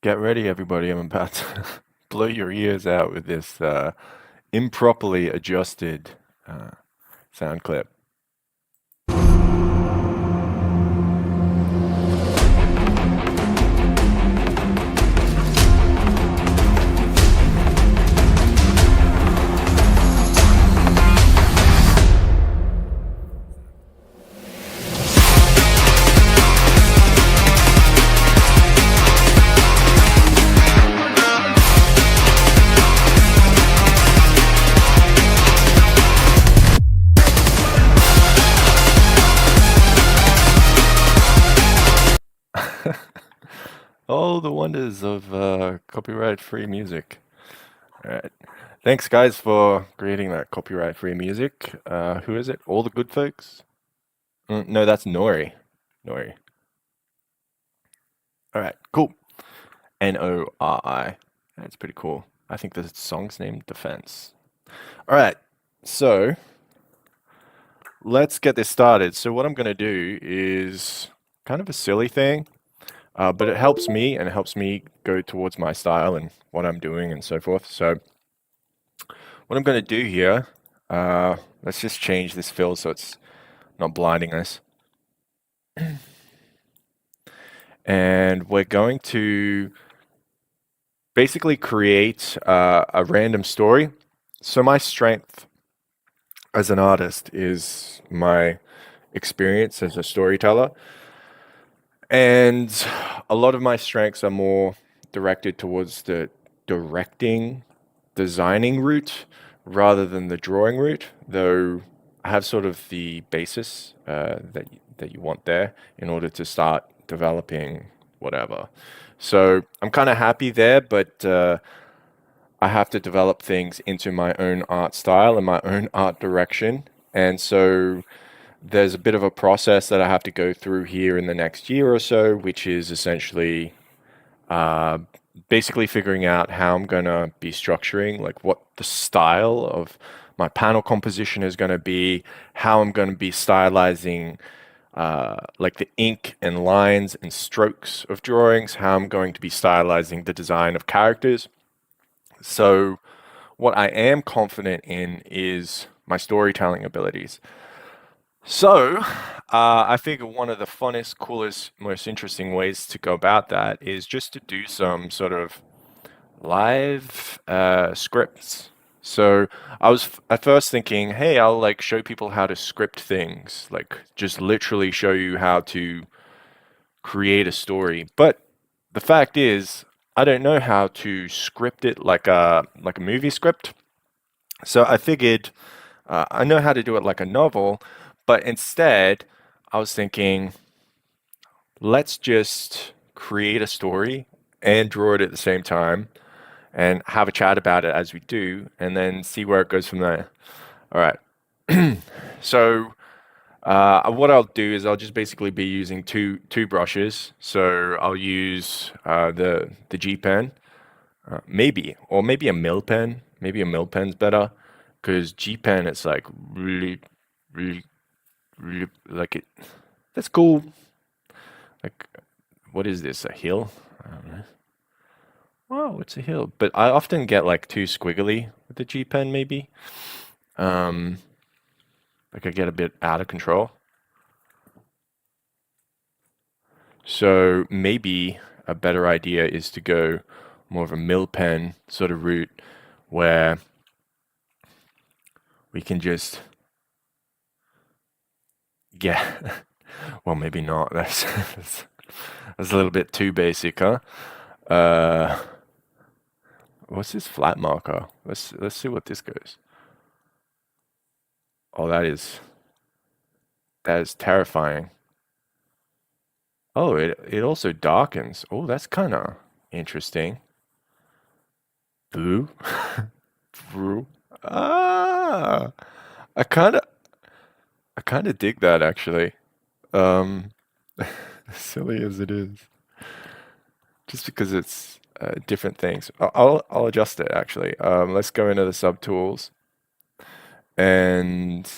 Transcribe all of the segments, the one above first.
Get ready, everybody. I'm about to blow your ears out with this improperly adjusted uh, sound clip. Oh, the wonders of copyright-free music. All right. Thanks, guys, for creating that copyright-free music. Who is it? All the good folks? No, that's Nori. Nori. All right, cool. Nori. That's pretty cool. I think the song's named Defense. All right, so let's get this started. So what I'm going to do is kind of a silly thing, but it helps me and it helps me go towards my style and what I'm doing and so forth. So what I'm going to do here, let's just change this fill so it's not blinding us. And we're going to basically create a random story. So my strength as an artist is my experience as a storyteller. And a lot of my strengths are more directed towards the directing, designing route rather than the drawing route, though I have sort of the basis that you want there in order to start developing whatever. So I'm kind of happy there, but I have to develop things into my own art style and my own art direction. And so there's a bit of a process that I have to go through here in the next year or so, which is essentially uh, basically figuring out how I'm going to be structuring, like what the style of my panel composition is going to be, how I'm going to be stylizing like the ink and lines and strokes of drawings, how I'm going to be stylizing the design of characters. So, what I am confident in is my storytelling abilities. So, I figure one of the funnest, coolest, most interesting ways to go about that is just to do some sort of live scripts. So I was at first thinking, hey, I'll like show people how to script things, like just literally show you how to create a story. But the fact is, I don't know how to script it like a movie script. So I figured I know how to do it like a novel, but instead I was thinking, let's just create a story and draw it at the same time and have a chat about it as we do, and then see where it goes from there. All right. So what I'll do is I'll just basically be using two brushes. So I'll use the G pen, maybe a mill pen. Maybe a mill pen's better because G pen it's like really, really, really like it. That's cool. Like, what is this? A hill? I don't know. Wow, it's a hill. But I often get like too squiggly with the G pen, maybe. Um, like I get a bit out of control. So maybe a better idea is to go more of a mill pen sort of route where we can just get, well, maybe not. That's a little bit too basic, huh? Uh, what's this flat marker? Let's see what this goes. Oh, that is terrifying. Oh, it also darkens. Oh, that's kind of interesting. Blue, blue. Ah, I kind of I kind of dig that actually. Um, as silly as it is, just because it's different things. I'll adjust it actually. Let's go into the subtools, and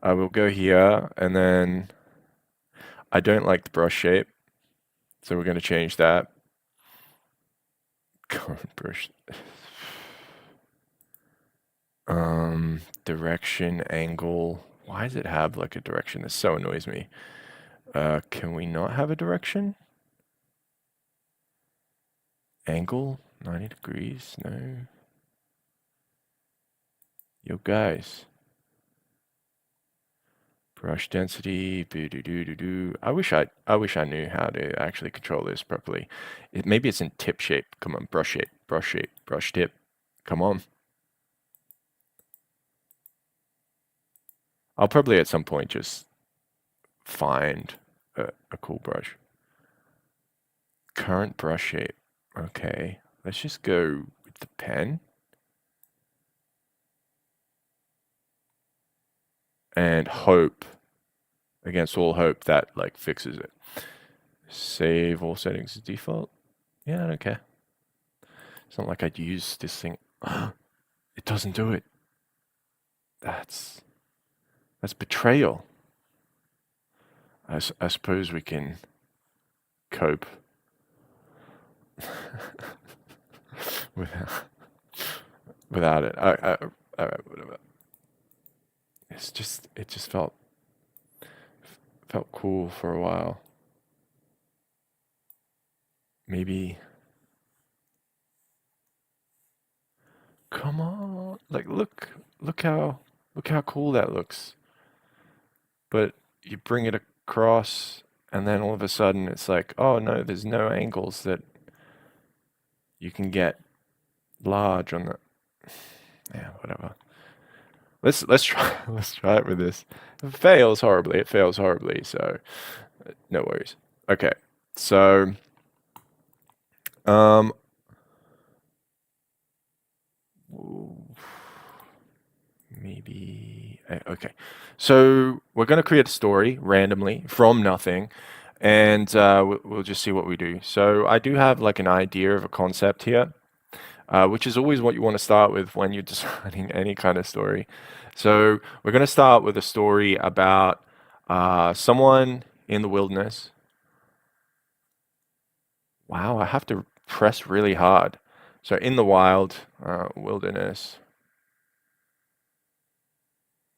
I will go here, and then I don't like the brush shape, so we're going to change that. Current brush. Direction, angle. Why does it have like a direction? This so annoys me. Can we not have a direction? Angle, 90 degrees, no. Yo guys. Brush density, boo doo doo doo doo. I wish I knew how to actually control this properly. Maybe it's in tip shape. Come on, brush shape, brush tip. Come on. I'll probably at some point just find a cool brush. Current brush shape. Okay, let's just go with the pen. And hope, against all hope, that like fixes it. Save all settings as default. Yeah, I don't care. It's not like I'd use this thing. It doesn't do it. That's betrayal. I suppose we can cope without it. All right, whatever. It just felt cool for a while. Maybe. Come on, like look how cool that looks. But you bring it across, and then all of a sudden it's like, oh no, there's no angles that you can get large on the. Yeah, whatever. Let's try it with this. If it fails horribly. It fails horribly. So no worries. Okay, so maybe okay. So we're going to create a story randomly from nothing, and we'll just see what we do. So I do have like an idea of a concept here. Which is always what you want to start with when you're designing any kind of story. So we're going to start with a story about someone in the wilderness. Wow, I have to press really hard. So in the wild, wilderness.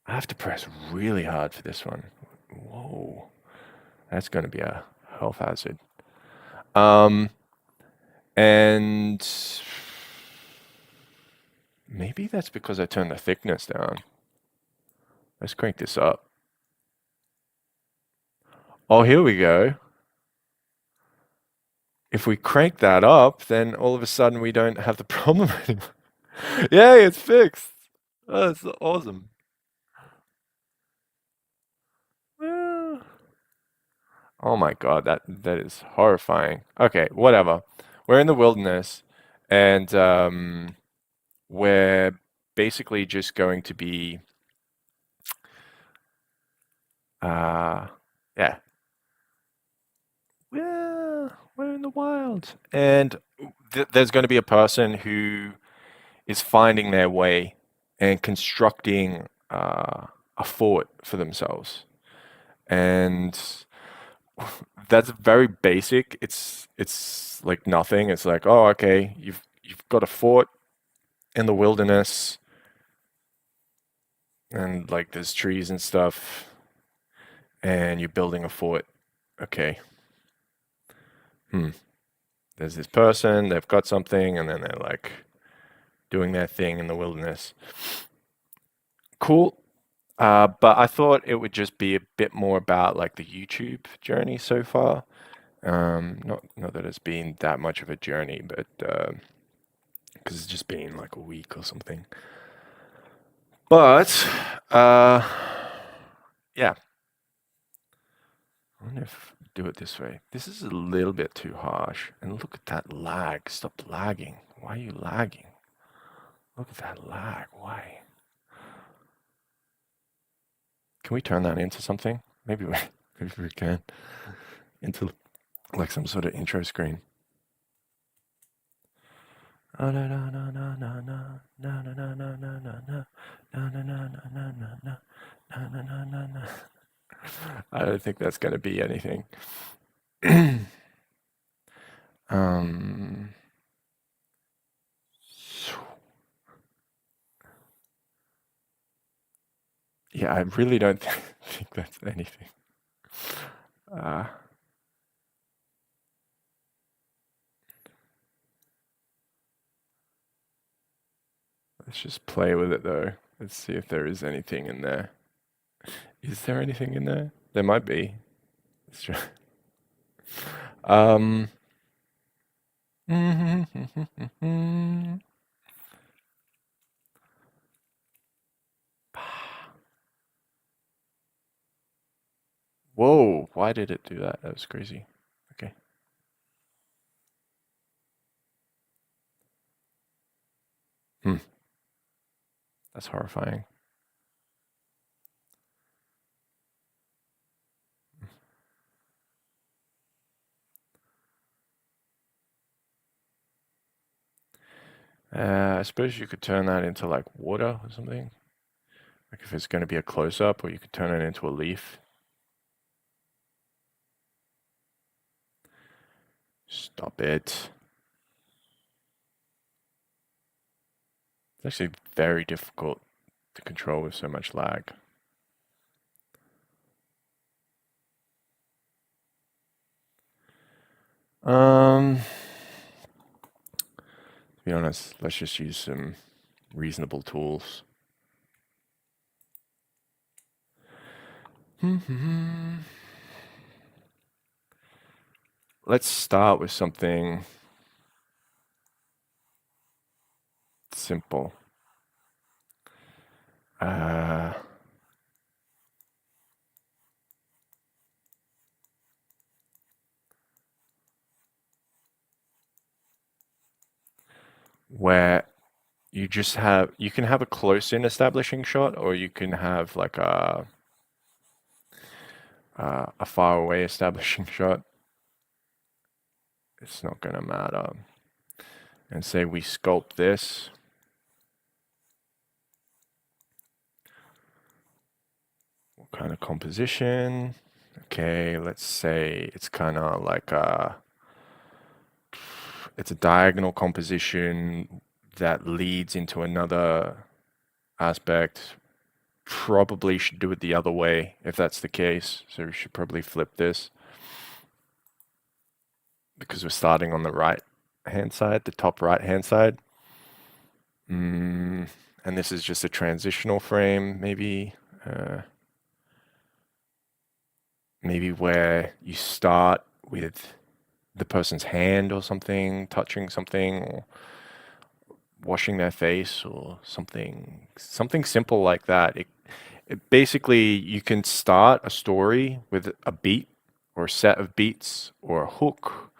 I have to press really hard for this one. Whoa, that's going to be a health hazard. And maybe that's because I turned the thickness down. Let's crank this up. Oh, here we go. If we crank that up, then all of a sudden we don't have the problem anymore. Yay, it's fixed. Oh, that's awesome. Ah. Oh my god, that is horrifying. Okay, whatever. We're in the wilderness, and we're basically just going to be, yeah, we're in the wild, and there's going to be a person who is finding their way and constructing a fort for themselves, and that's very basic. It's like nothing. It's like, oh, okay, you've got a fort in the wilderness, and like there's trees and stuff, and you're building a fort. Okay. There's this person. They've got something, and then they're like doing their thing in the wilderness. Cool. But I thought it would just be a bit more about like the YouTube journey so far. Not that it's been that much of a journey, but because it's just been like a week or something. But yeah, I wonder if do it this way. This is a little bit too harsh. And look at that lag. Stop lagging. Why are you lagging? Look at that lag. Why? Can we turn that into something? Maybe we can. Into like some sort of intro screen. I don't think that's going to be anything. Yeah, I really don't think that's anything. Let's just play with it though. Let's see if there is anything in there. Is there anything in there? There might be. Let's try. Um. Whoa, why did it do that? That was crazy. Okay. That's horrifying. I suppose you could turn that into like water or something. Like if it's going to be a close-up, or you could turn it into a leaf. Stop it. It's actually very difficult to control with so much lag. To be honest, let's just use some reasonable tools. Let's start with something simple. Where you can have a close-in establishing shot, or you can have like a far away establishing shot. It's not gonna matter. And say we sculpt this. What kind of composition? Okay, let's say it's kind of like it's a diagonal composition that leads into another aspect. Probably should do it the other way if that's the case. So we should probably flip this, because we're starting on the right hand side, the top right hand side. And this is just a transitional frame, maybe. Maybe where you start with the person's hand or something, touching something, or washing their face, or something simple like that. It basically, you can start a story with a beat or a set of beats or a hook.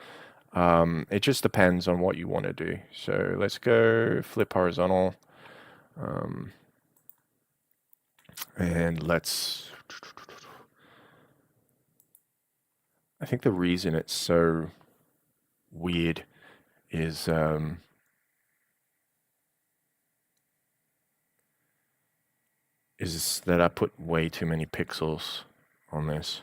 It just depends on what you want to do. So let's go flip horizontal. And let's, I think the reason it's so weird is that I put way too many pixels on this.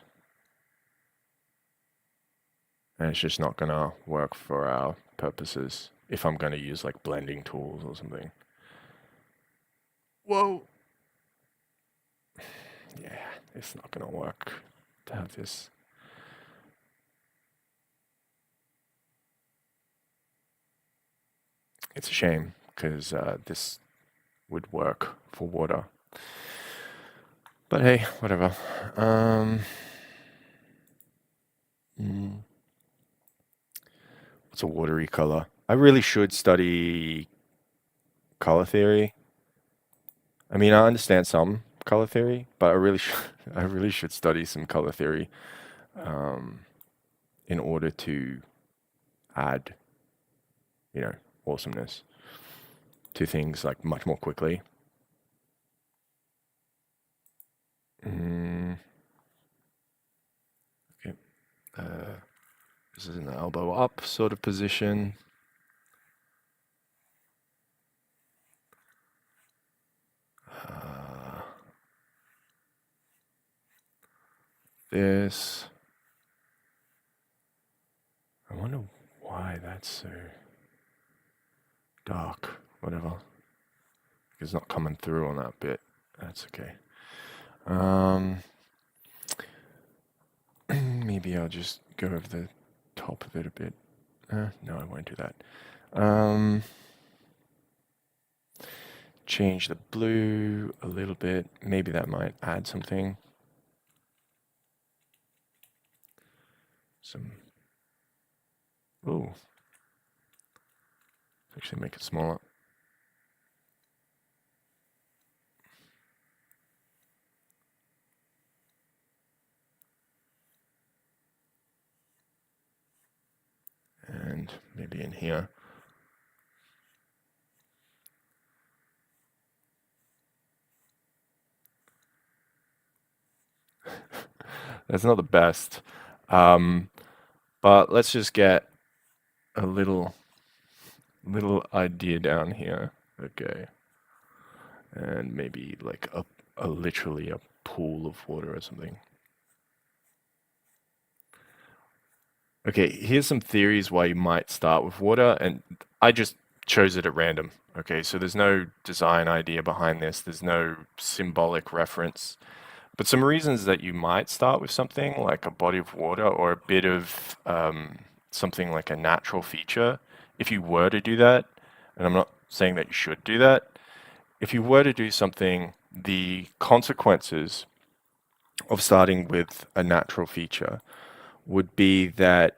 And it's just not gonna work for our purposes if I'm gonna use like blending tools or something. Whoa. Yeah, it's not gonna work to have this. It's a shame, because this would work for water. But hey, whatever. What's a watery color? I really should study color theory. I mean, I understand some color theory, but I really should study some color theory in order to add, awesomeness to things like much more quickly. Okay. This is in the elbow up sort of position. This. I wonder why that's so dark. Whatever. It's not coming through on that bit. That's okay. Um, maybe I'll just go over the top of it a bit. No, I won't do that. Change the blue a little bit. Maybe that might add something. Oh, actually make it smaller. And maybe in here. That's not the best. But let's just get a little idea down here. Okay. And maybe like a literally a pool of water or something. Okay, here's some theories why you might start with water, and I just chose it at random. Okay, so there's no design idea behind this, there's no symbolic reference. But some reasons that you might start with something like a body of water or a bit of something like a natural feature, if you were to do that, and I'm not saying that you should do that, if you were to do something, the consequences of starting with a natural feature would be that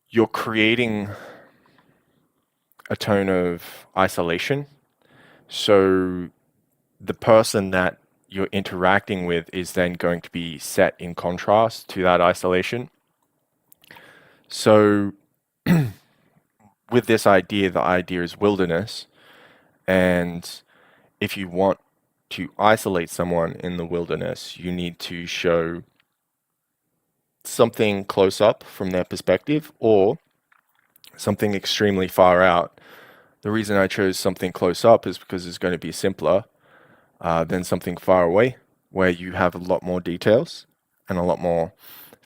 you're creating a tone of isolation. So the person that you're interacting with is then going to be set in contrast to that isolation. So with this idea, the idea is wilderness. And if you want to isolate someone in the wilderness, you need to show something close up from their perspective or something extremely far out. The reason I chose something close up is because it's going to be simpler than something far away, where you have a lot more details and a lot more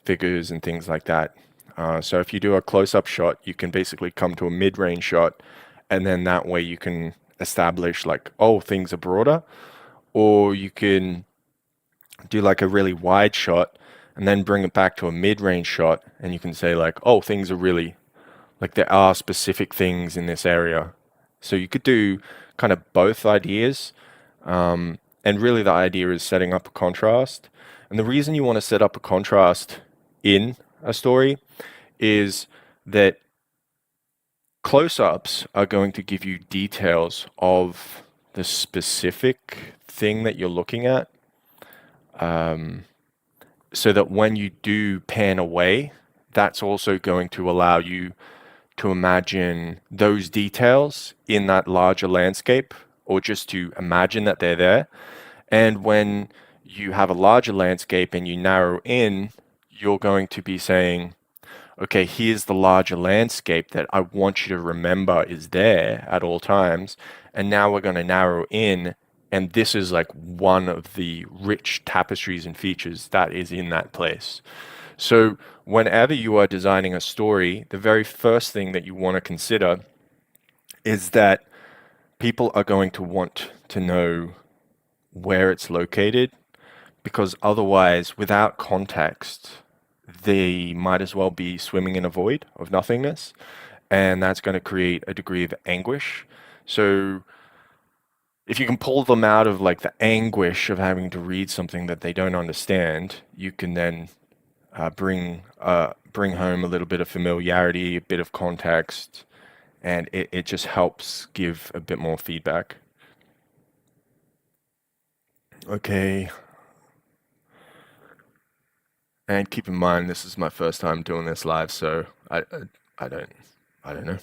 figures and things like that. So if you do a close-up shot, you can basically come to a mid-range shot, and then that way you can establish like, oh, things are broader, or you can do like a really wide shot and then bring it back to a mid-range shot, and you can say like, oh, things are really like there are specific things in this area. So you could do kind of both ideas. And really, the idea is setting up a contrast. And the reason you want to set up a contrast in a story is that close ups are going to give you details of the specific thing that you're looking at. So that when you do pan away, that's also going to allow you to imagine those details in that larger landscape, or just to imagine that they're there. And when you have a larger landscape and you narrow in, you're going to be saying, okay, here's the larger landscape that I want you to remember is there at all times. And now we're going to narrow in, and this is like one of the rich tapestries and features that is in that place. So whenever you are designing a story, the very first thing that you want to consider is that people are going to want to know where it's located, because otherwise, without context, they might as well be swimming in a void of nothingness, and that's going to create a degree of anguish. So if you can pull them out of like the anguish of having to read something that they don't understand, you can then bring home a little bit of familiarity, a bit of context, and it just helps give a bit more feedback. Okay. And keep in mind, this is my first time doing this live, so I don't I don't know.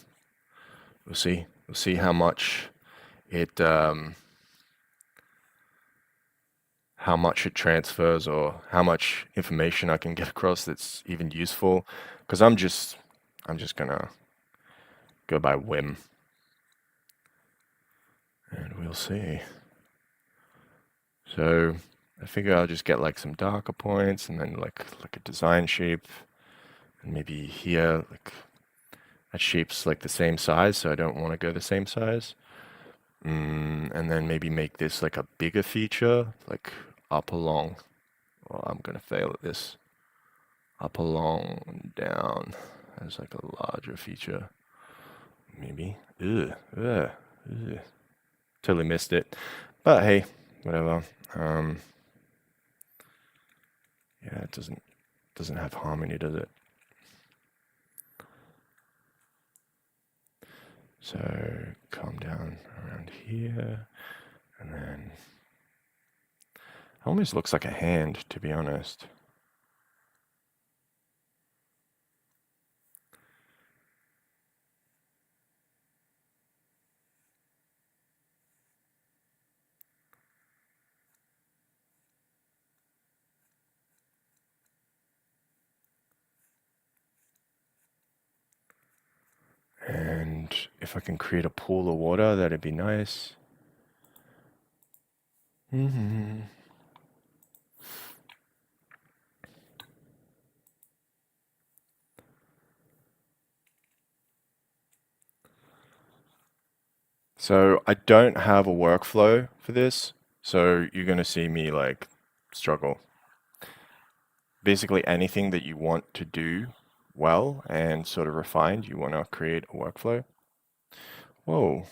We'll see. We'll see it how much it transfers, or how much information I can get across that's even useful. Because I'm just gonna go by whim, and we'll see. So I figure I'll just get like some darker points, and then like a design shape, and maybe here like that shape's like the same size, so I don't want to go the same size. And then maybe make this like a bigger feature, like up along. Well, I'm going to fail at this. Up along, down. As like a larger feature. Maybe. Ugh. Totally missed it. But hey, whatever. Yeah, it doesn't have harmony, does it? So calm down around here, and then it almost looks like a hand, to be honest. And if I can create a pool of water, that'd be nice. So I don't have a workflow for this, so you're going to see me like struggle. Basically anything that you want to do well and sort of refined, you want to create a workflow. Whoa.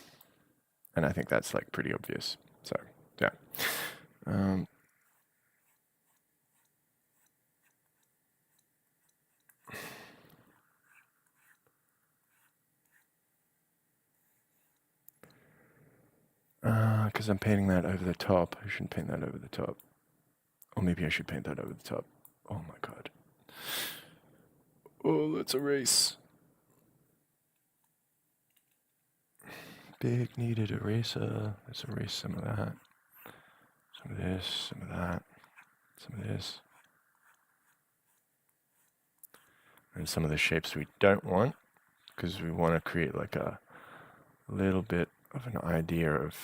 And I think that's like pretty obvious. So yeah. Because I'm painting that over the top. I shouldn't paint that over the top. Or maybe I should paint that over the top. Oh my god. Oh, let's erase. Big needed eraser. Let's erase some of that. Some of this, some of that, some of this. And some of the shapes we don't want, because we want to create like a little bit of an idea of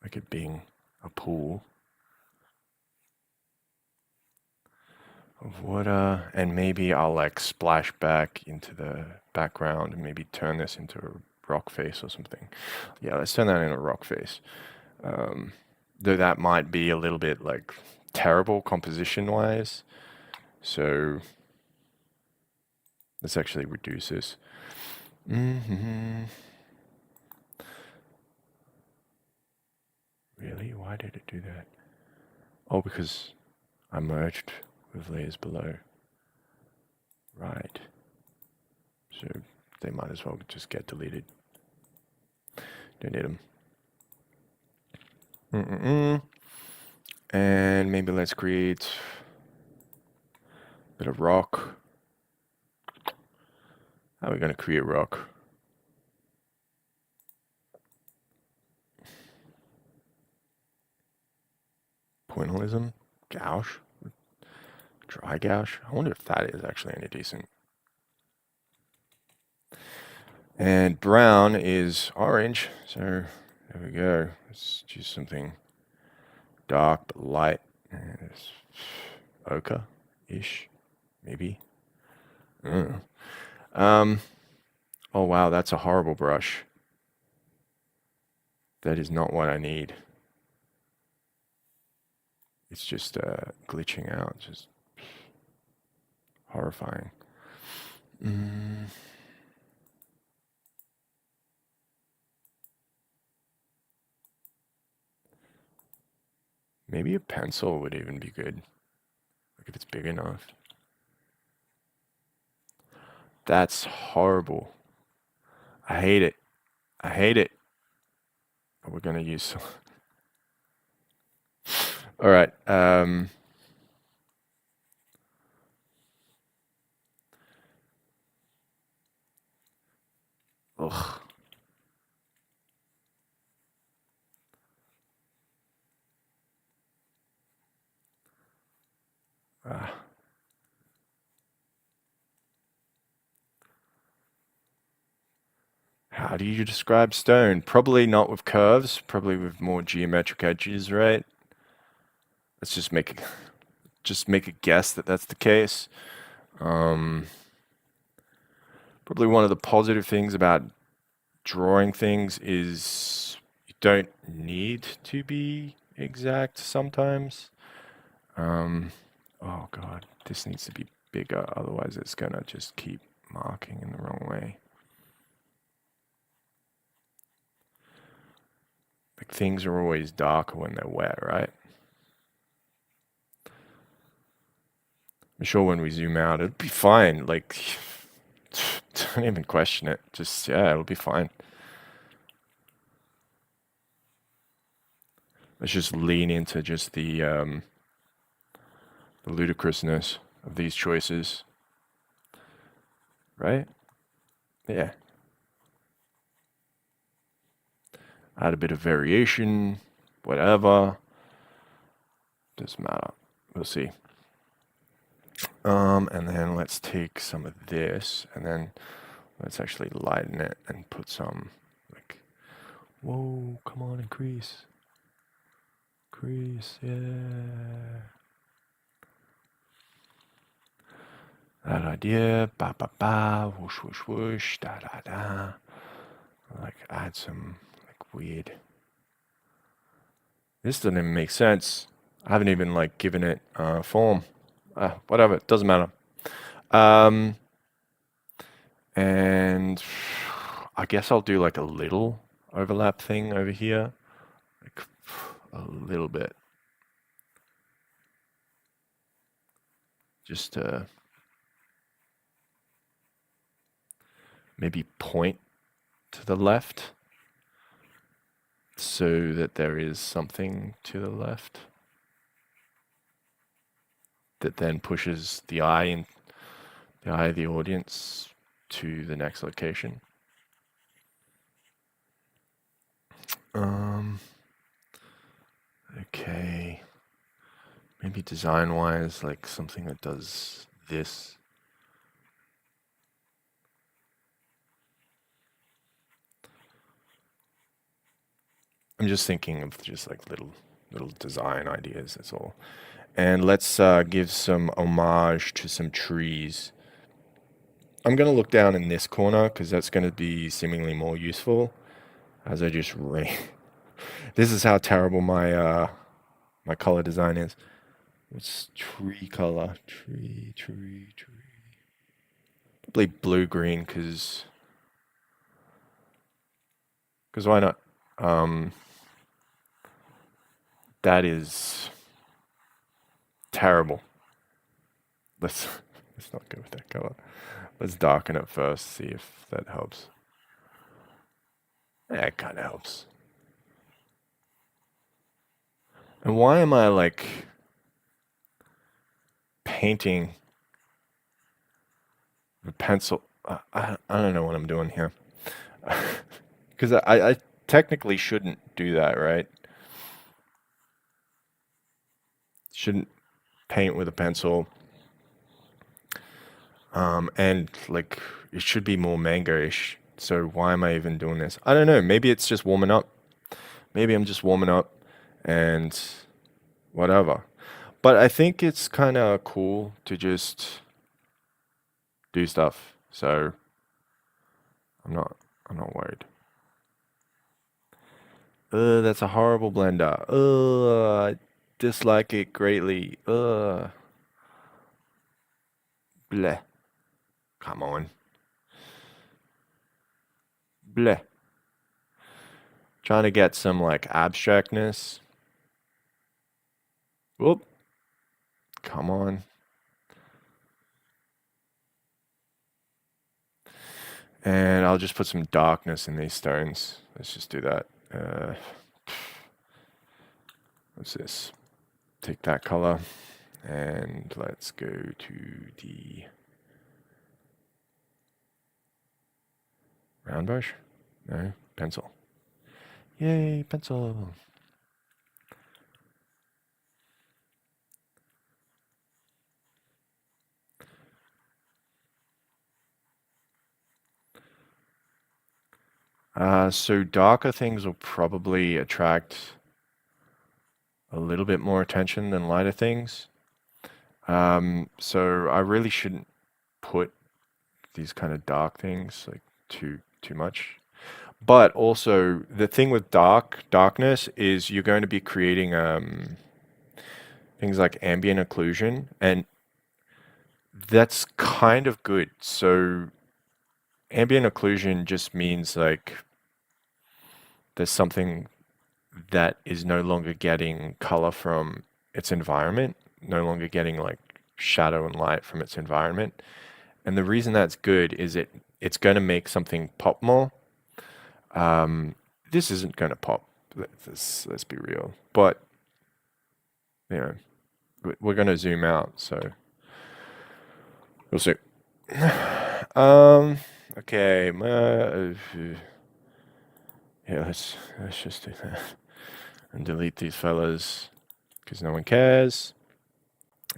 like it being a pool of water, and maybe I'll like splash back into the background and maybe turn this into a rock face or something. Yeah, let's turn that into a rock face. Though that might be a little bit like terrible composition wise. So let's actually reduce this. Really? Why did it do that? Oh, because I merged with layers below. Right. So they might as well just get deleted. Don't need them. And maybe let's create a bit of rock. How are we going to create rock? Pointillism? Gouache? Dry gouache? I wonder if that is actually any decent. And brown is orange, so there we go. Let's choose something dark but light. Ochre-ish, maybe. Oh wow, that's a horrible brush. That is not what I need. It's just glitching out, just horrifying. Maybe a pencil would even be good. Like if it's big enough. That's horrible. I hate it. I hate it. But we're gonna use some. All right. Ugh. How do you describe stone? Probably not with curves, probably with more geometric edges, right? Let's just make a guess that that's the case. Probably one of the positive things about drawing things is you don't need to be exact sometimes. Oh God, this needs to be bigger, otherwise it's gonna just keep marking in the wrong way. Like things are always darker when they're wet, right? I'm sure when we zoom out, it'll be fine. Like, don't even question it. Just, yeah, it'll be fine. Let's just lean into just the ludicrousness of these choices, right? Yeah. Add a bit of variation, whatever. Doesn't matter. We'll see. And then let's take some of this, and then let's actually lighten it and put some, like, whoa, come on, increase. Increase, yeah. That idea, ba ba ba, whoosh whoosh whoosh, da da da. Like add some like weird. This doesn't even make sense. I haven't even like given it form. Whatever, it doesn't matter. And I guess I'll do like a little overlap thing over here, like a little bit, just to maybe point to the left so that there is something to the left that then pushes the eye and the eye of the audience to the next location. Okay. Maybe design-wise, like something that does this. I'm just thinking of just like little design ideas, that's all. And let's give some homage to some trees. I'm going to look down in this corner because that's going to be seemingly more useful as I just This is how terrible my my color design is. What's tree color? Tree. Probably blue-green because why not? That is terrible. Let's not go with that color. Let's darken it first, see if that helps. Yeah, it kind of helps. And why am I like painting the pencil? I don't know what I'm doing here. Because I technically shouldn't do that, right? Shouldn't paint with a pencil. And like it should be more manga-ish. So why am I even doing this? I don't know. Maybe it's just warming up. Maybe I'm just warming up and whatever. But I think it's kind of cool to just do stuff. So I'm not worried. That's a horrible blender. I dislike it greatly. Bleh. Come on. Bleh. Trying to get some like abstractness. Whoop. Come on. And I'll just put some darkness in these stones. Let's just do that. What's this? Take that color and let's go to the round brush. No, pencil. Yay, pencil. So darker things will probably attract a little bit more attention than lighter things. So I really shouldn't put these kind of dark things like too much. But also the thing with darkness is you're going to be creating things like ambient occlusion, and that's kind of good. So ambient occlusion just means like there's something that is no longer getting color from its environment, no longer getting like shadow and light from its environment. And the reason that's good is it's going to make something pop more. This isn't going to pop. Let's be real. But you know, we're going to zoom out, so we'll see. Okay. Yeah, let's just do that and delete these fellas because no one cares.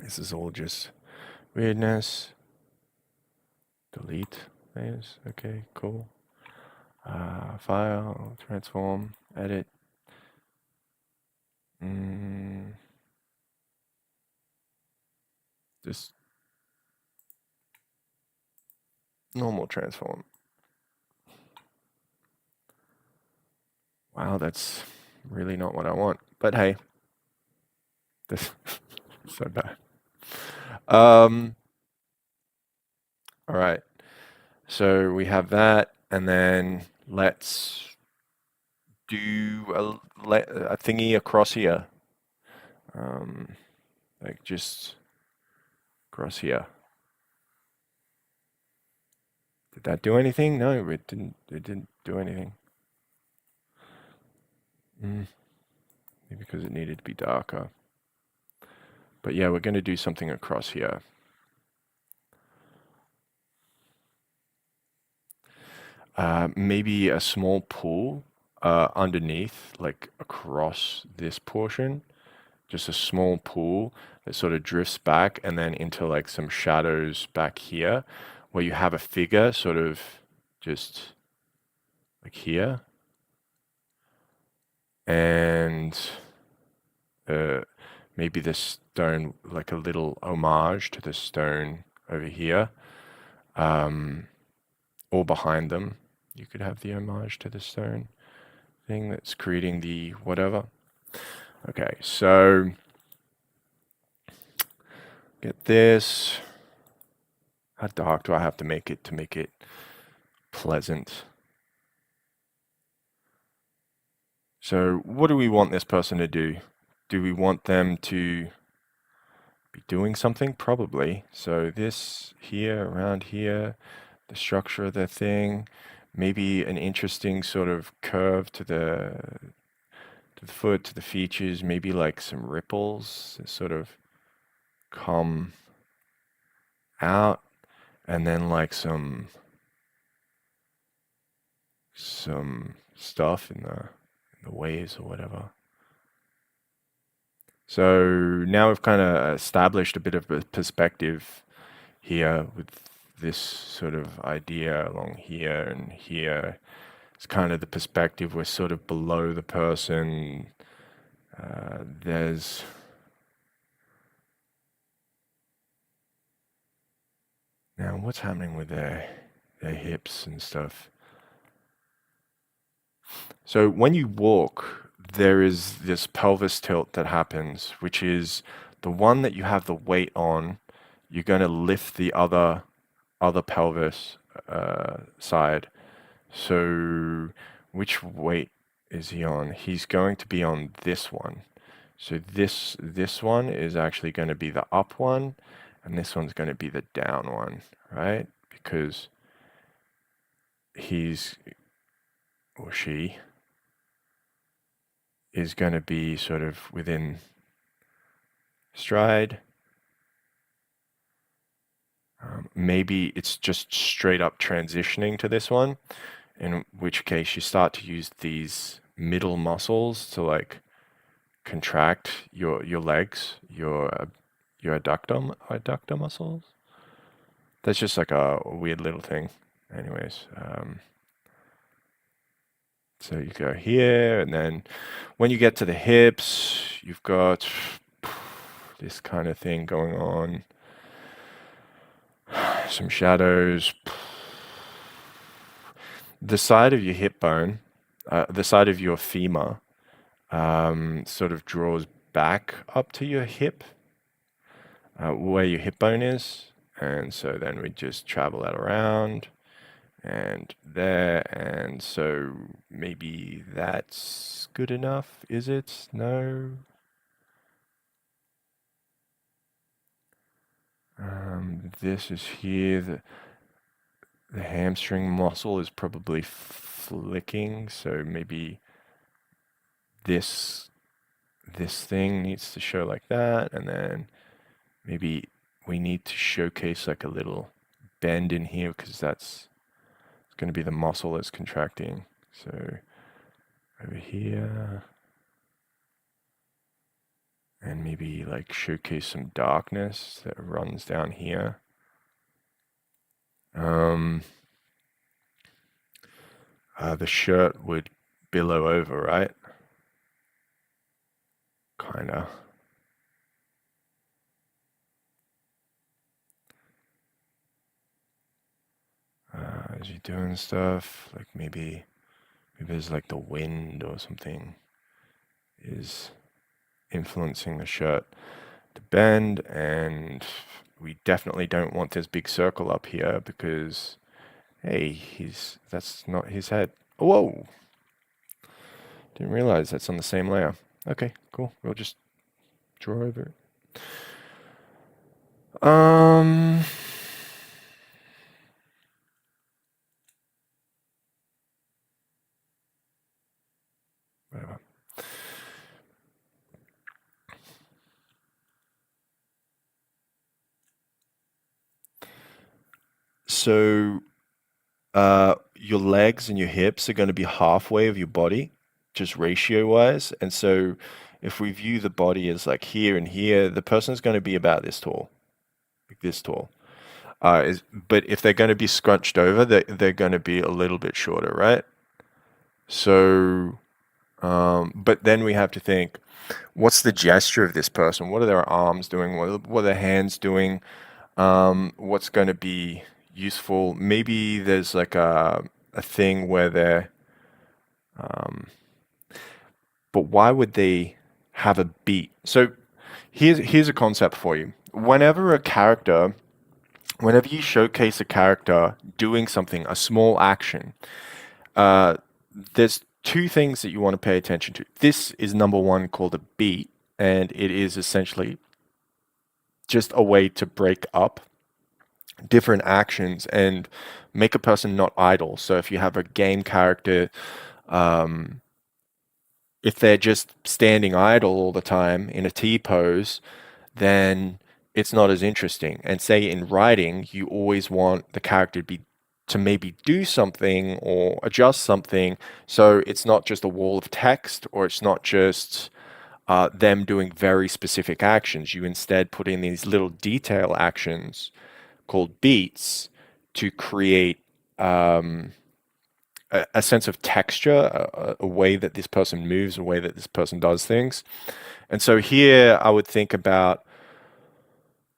This is all just weirdness. Delete layers. Okay, cool. File, transform, edit. Just normal transform. Wow, that's really not what I want. But hey, this is so bad. All right. So we have that, and then let's do a thingy across here. Like just across here. Did that do anything? No, it didn't. It didn't do anything. Maybe because it needed to be darker. But yeah, we're going to do something across here. Maybe a small pool underneath, like across this portion. Just a small pool that sort of drifts back and then into like some shadows back here, where you have a figure sort of just like here. And maybe the stone, like a little homage to the stone over here, or behind them. You could have the homage to the stone thing that's creating the whatever. Okay, so get this. How dark do I have to make it pleasant? So what do we want this person to do? Do we want them to be doing something? Probably. So this here, around here, the structure of the thing, maybe an interesting sort of curve to the foot, to the features, maybe like some ripples that sort of come out, and then like some stuff in the waves or whatever. So now we've kind of established a bit of a perspective here with this sort of idea along here and here. It's kind of the perspective. We're sort of below the person. There's now what's happening with their hips and stuff. So when you walk, there is this pelvis tilt that happens, which is the one that you have the weight on. You're going to lift the other pelvis side. So which weight is he on? He's going to be on this one. So this one is actually going to be the up one, and this one's going to be the down one, right? Because he's or she is going to be sort of within stride. Maybe it's just straight up transitioning to this one, in which case you start to use these middle muscles to like contract your legs, your adductor muscles. That's just like a weird little thing. Anyways, so you go here, and then when you get to the hips, you've got this kind of thing going on. Some shadows. the side of your hip bone, the side of your femur, sort of draws back up to your hip, where your hip bone is. And so then we just travel that around and there. And so maybe that's good enough, is it? No? This is here. The hamstring muscle is probably flicking, so maybe this this thing needs to show like that, and then maybe we need to showcase like a little bend in here because that's going to be the muscle that's contracting. So over here, and maybe like showcase some darkness that runs down here. The shirt would billow over, right? Kinda. As you're doing stuff, like maybe there's like the wind or something is influencing the shirt to bend, and we definitely don't want this big circle up here because, hey, that's not his head. Whoa! Didn't realize that's on the same layer. Okay, cool. We'll just draw over it. Whatever. So, your legs and your hips are going to be halfway of your body, just ratio wise. And so, if we view the body as like here and here, the person's going to be about this tall, like this tall. But if they're going to be scrunched over, they're going to be a little bit shorter, right? So, but then we have to think, what's the gesture of this person? What are their arms doing? What are their hands doing? What's going to be useful? Maybe there's like a thing where they're, but why would they have a beat? So here's a concept for you. Whenever you showcase a character doing something, a small action, uh, there's two things that you want to pay attention to. This is number one called a beat, and it is essentially just a way to break up different actions and make a person not idle. So if you have a game character, um, if they're just standing idle all the time in a T pose, then it's not as interesting. And say in writing, you always want the character to maybe do something or adjust something, so it's not just a wall of text or it's not just them doing very specific actions. You instead put in these little detail actions called beats to create a sense of texture, a way that this person moves, a way that this person does things. And so here I would think about,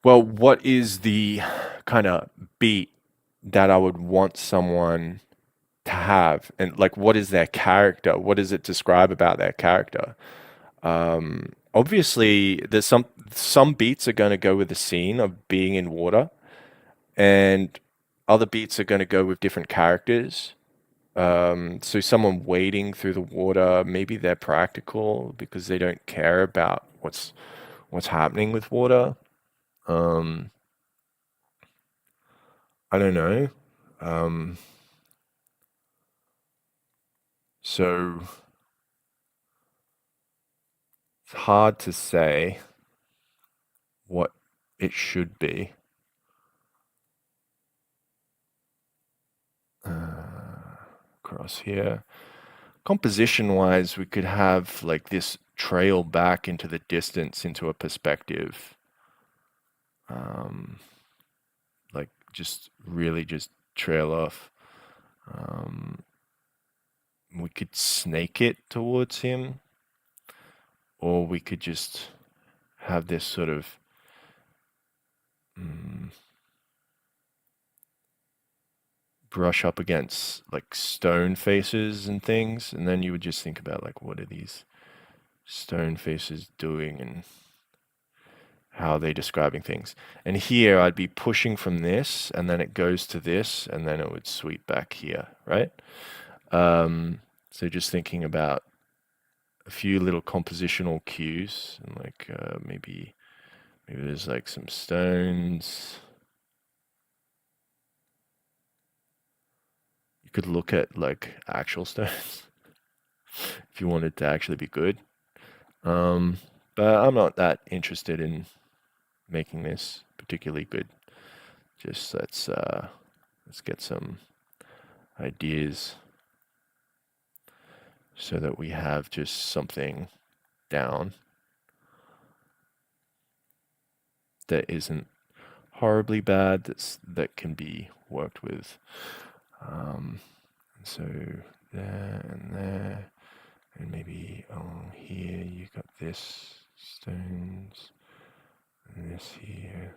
well, what is the kind of beat that I would want someone to have? And like, what is their character? What does it describe about their character? Obviously, there's some beats are going to go with the scene of being in water, and other beats are going to go with different characters. So someone wading through the water, maybe they're practical because they don't care about what's happening with water. Um, I don't know. Um, so it's hard to say what it should be. Across here. Composition wise, we could have like this trail back into the distance into a perspective. Like just really just trail off. We could snake it towards him, or we could just have this sort of brush up against like stone faces and things, and then you would just think about like, what are these stone faces doing and how are they describing things? And here I'd be pushing from this, and then it goes to this, and then it would sweep back here, right? So just thinking about a few little compositional cues, and like maybe there's like some stones. You could look at like actual stones if you wanted to actually be good. But I'm not that interested in making this particularly good. Just let's get some ideas so that we have just something down that isn't horribly bad, that can be worked with. So there, and maybe here you got this stones, and this here,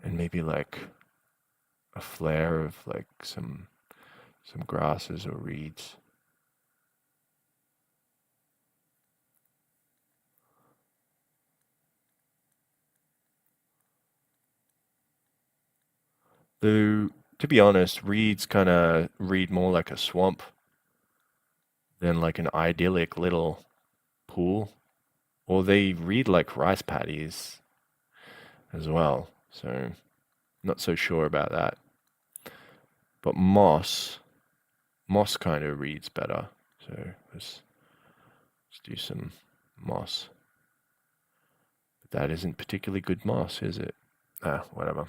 and maybe like a flare of like some grasses or reeds. Though, to be honest, reeds kind of read more like a swamp than like an idyllic little pool. Or they read like rice paddies as well. So, not so sure about that. But moss kind of reads better. So let's do some moss. But that isn't particularly good moss, is it? Ah, whatever.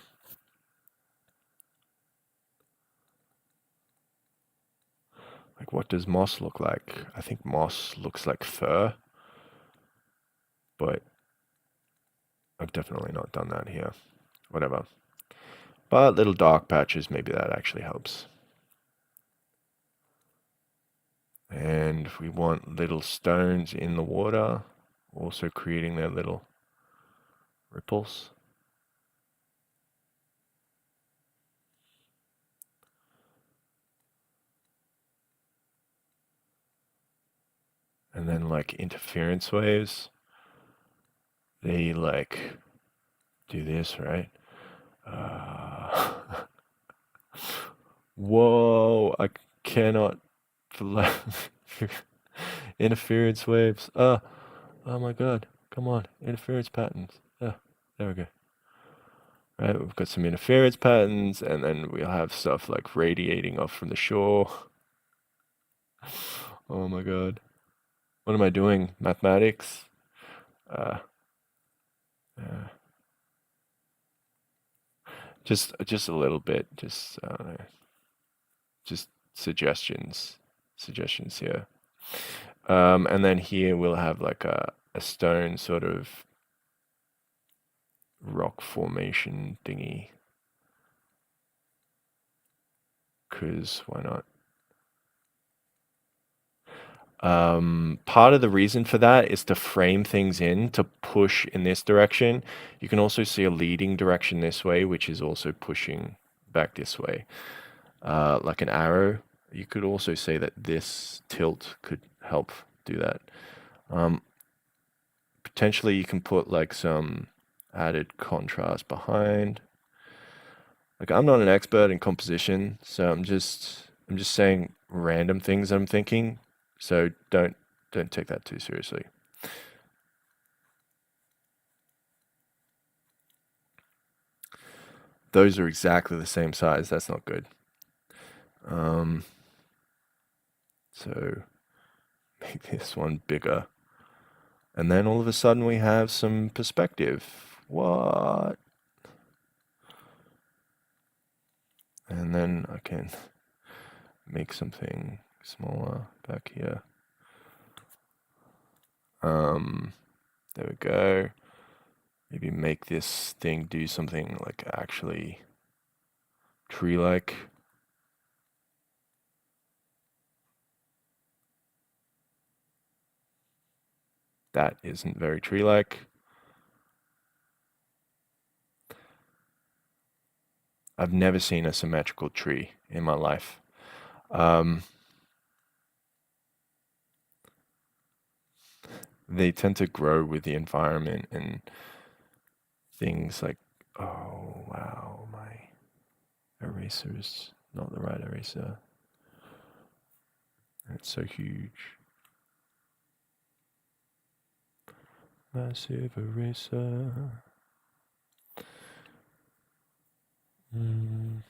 Like, what does moss look like? I think moss looks like fur, but I've definitely not done that here. Whatever. But little dark patches, maybe that actually helps. And we want little stones in the water, also creating their little ripples. And then like interference waves, they like do this, right? Whoa, I cannot interference waves. Oh my god, come on, interference patterns. Yeah, there we go. Right, we've got some interference patterns, and then we'll have stuff like radiating off from the shore. Oh my god. What am I doing? Mathematics? Uh, uh, just a little bit. Just suggestions here. And then here we'll have like a stone sort of rock formation thingy. Cause why not? Part of the reason for that is to frame things in, to push in this direction. You can also see a leading direction this way, which is also pushing back this way. Like an arrow. You could also say that this tilt could help do that. Potentially you can put like some added contrast behind. Like, I'm not an expert in composition, so I'm just saying random things I'm thinking. So don't take that too seriously. Those are exactly the same size. That's not good. So make this one bigger. And then all of a sudden we have some perspective. What? And then I can make something smaller back here. There we go. Maybe make this thing do something like actually tree-like. That isn't very tree-like. I've never seen a symmetrical tree in my life. Um, they tend to grow with the environment and things like, oh wow, my eraser is not the right eraser. It's so huge. Massive eraser. Mm.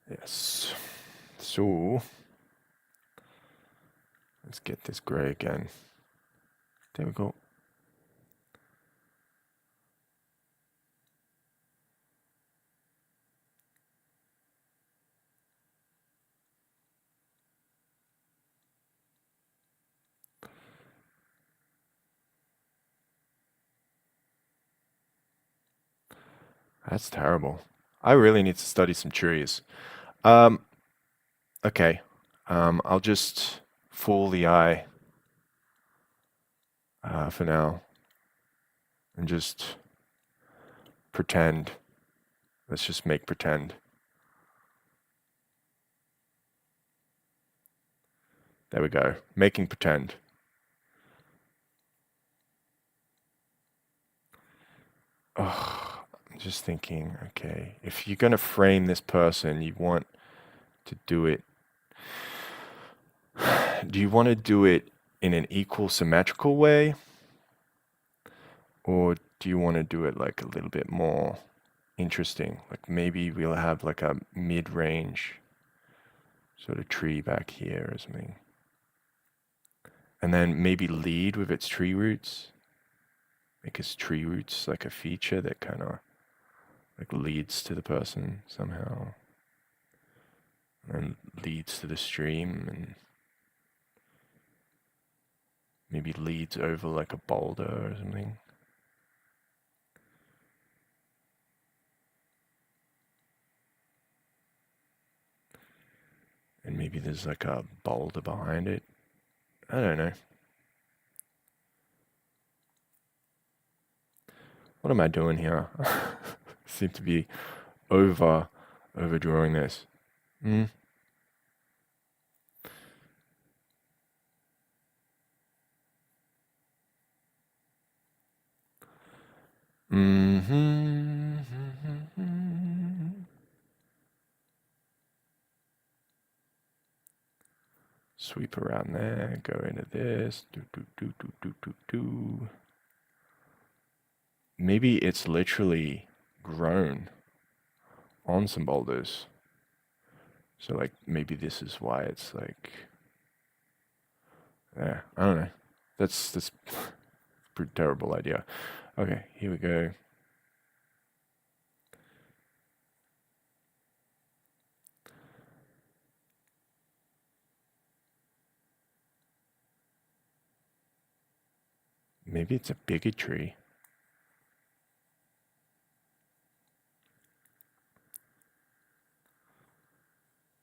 Yes. So let's get this gray again. There we go. That's terrible. I really need to study some trees. Um, okay. I'll just fool the eye for now and just pretend. Let's just make pretend. There we go. Making pretend. Oh, I'm just thinking, okay, if you're going to frame this person, you want to do it. Do you want to do it in an equal symmetrical way? Or do you want to do it like a little bit more interesting? Like maybe we'll have like a mid-range sort of tree back here or something. And then maybe lead with its tree roots. Make its tree roots like a feature that kind of like leads to the person somehow. And leads to the stream and maybe leads over like a boulder or something. And maybe there's like a boulder behind it. I don't know. What am I doing here? Seem to be overdrawing this. Mm. Mm-hmm. Sweep around there, go into this. Do. Maybe it's literally grown on some boulders. So like maybe this is why it's like, yeah, I don't know. That's a pretty terrible idea. Okay, here we go. Maybe it's a bigger tree.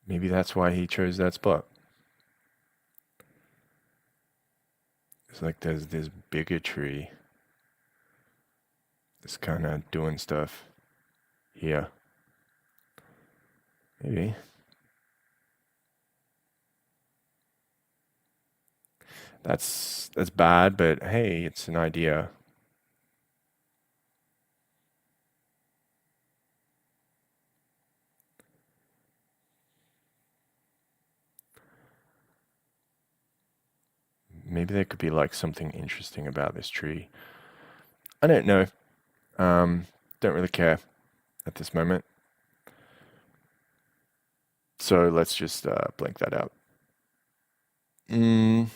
Maybe that's why he chose that spot. It's like there's this bigger tree that's kind of doing stuff here. Maybe. That's bad, but hey, it's an idea. Maybe there could be like something interesting about this tree. I don't know. Don't really care at this moment. So let's just blank that out. And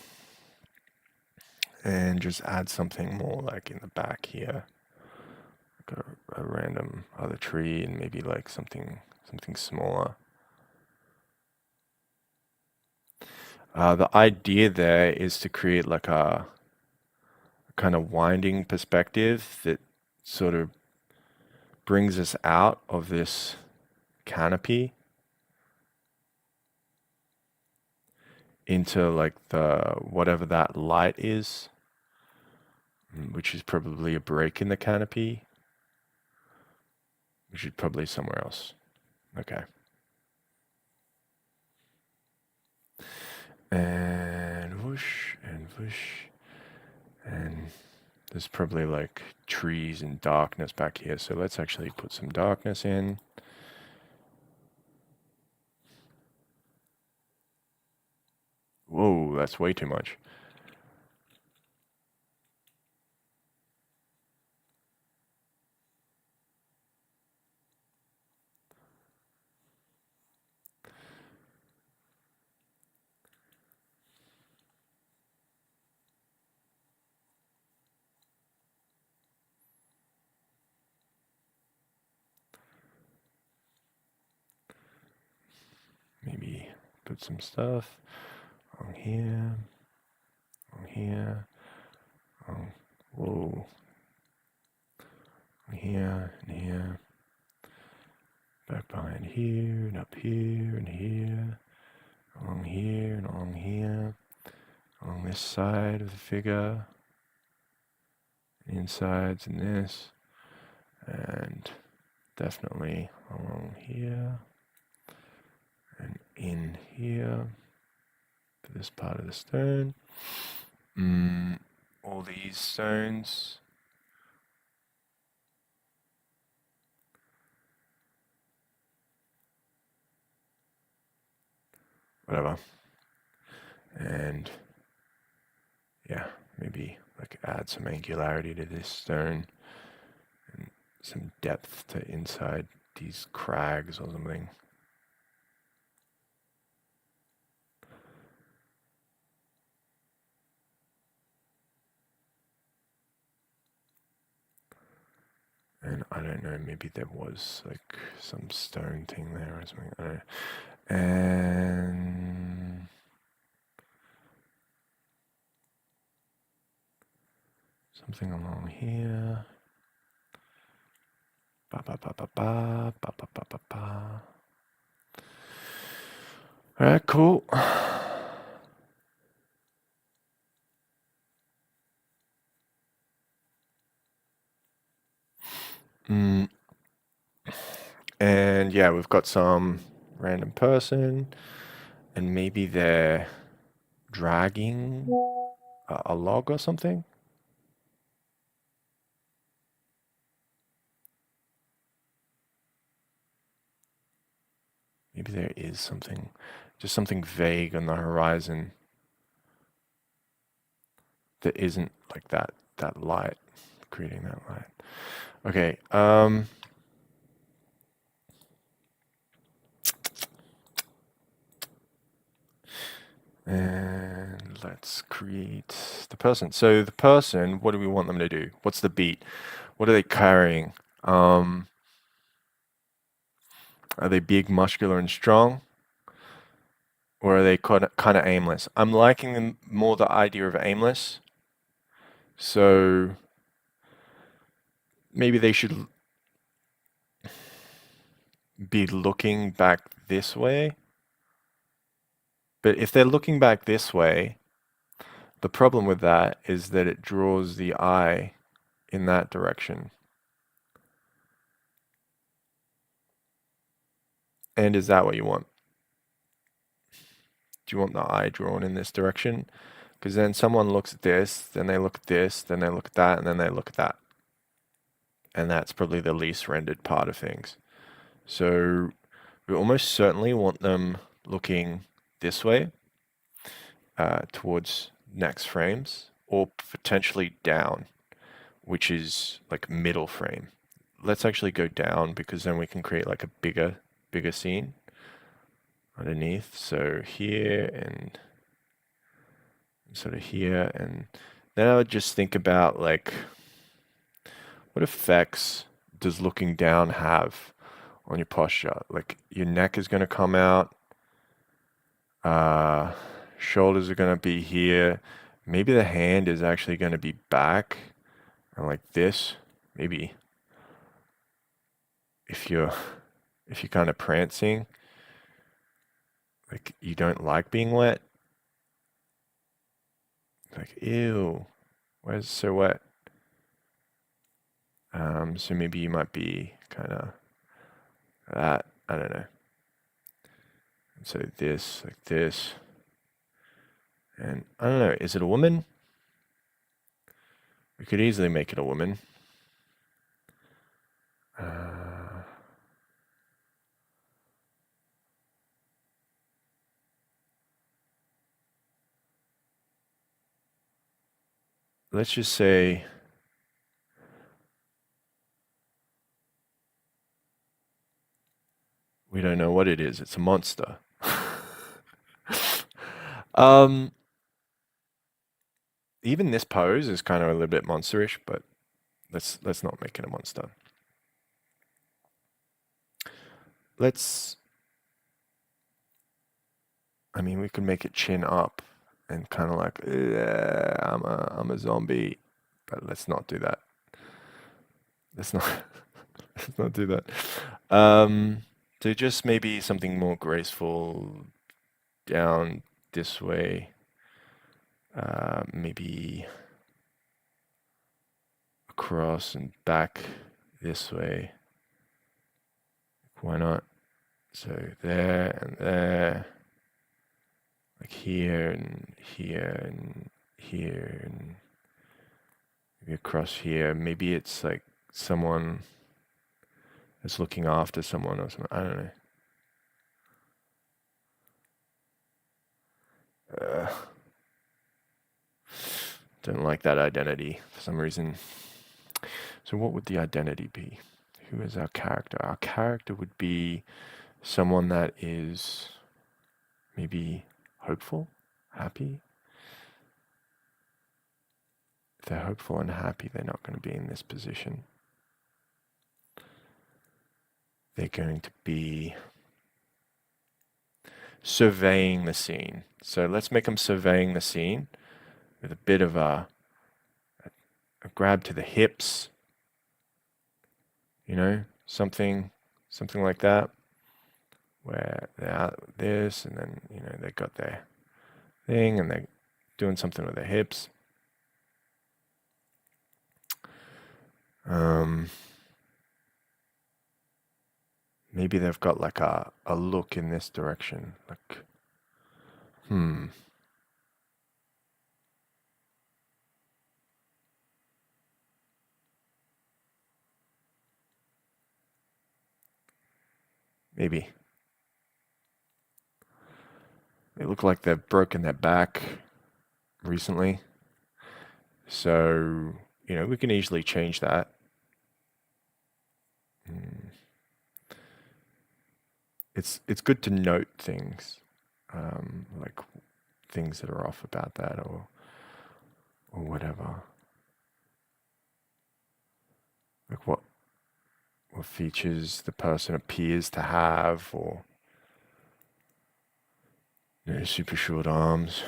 just add something more like in the back here. Like a random other tree and maybe like something smaller. The idea there is to create like a kind of winding perspective that sort of brings us out of this canopy into like the whatever that light is. which is probably a break in the canopy, which is probably somewhere else. Okay. And whoosh, and whoosh, and there's probably like trees and darkness back here. So let's actually put some darkness in. Whoa, that's way too much. Maybe put some stuff on here, on here, on, whoa, on here, and here, back behind here, and up here, and here, along here, and along here, along this side of the figure, insides and this, and definitely along here, and in here, for this part of the stone. All these stones. Whatever. And yeah, maybe like add some angularity to this stone and some depth to inside these crags or something. And I don't know, maybe there was like some stone thing there or something. I don't know. And something along here. Ba ba ba ba ba ba ba ba ba ba. Alright, cool. And yeah, we've got some random person, and maybe they're dragging a log or something. Maybe there is something, just something vague on the horizon that isn't like that light, creating that light. Okay, and let's create the person. So the person, what do we want them to do? What's the beat? What are they carrying? Are they big, muscular, and strong? Or are they kind of aimless? I'm liking them more the idea of aimless. So maybe they should be looking back this way. But if they're looking back this way, the problem with that is that it draws the eye in that direction. And is that what you want? Do you want the eye drawn in this direction? Because then someone looks at this, then they look at this, then they look at that, and then they look at that. And that's probably the least rendered part of things. So we almost certainly want them looking this way towards next frames, or potentially down, which is like middle frame. Let's actually go down because then we can create like a bigger scene underneath. So here and sort of here, and then I would just think about like what effects does looking down have on your posture? Like your neck is going to come out, shoulders are going to be here. Maybe the hand is actually going to be back and like this. Maybe if you're kind of prancing, like you don't like being wet. Like, ew, why is it so wet? So maybe you might be kind of that. I don't know. So this, like this. And I don't know, is it a woman? We could easily make it a woman. Let's just say we don't know what it is. It's a monster. um, Even this pose is kind of a little bit monsterish, but let's not make it a monster. Let's. I mean, we could make it chin up and kind of like, yeah, I'm a zombie, but let's not do that. Let's not let's not do that. So just maybe something more graceful down this way. Maybe across and back this way. Why not? So there and there, like here and here and here and maybe across here. Maybe it's like someone that's looking after someone or something. I don't know. Don't like that identity for some reason. So what would the identity be? Who is our character? Our character would be someone that is maybe hopeful, happy. If they're hopeful and happy, they're not going to be in this position. They're going to be surveying the scene. So let's make them surveying the scene with a bit of a grab to the hips, something like that, where they're out this and then, they got their thing and they're doing something with their hips. Maybe they've got like a look in this direction, like, maybe. They look like they've broken their back recently. So, we can easily change that. It's good to note things, like things that are off about that or whatever. Like what features the person appears to have, or super short arms.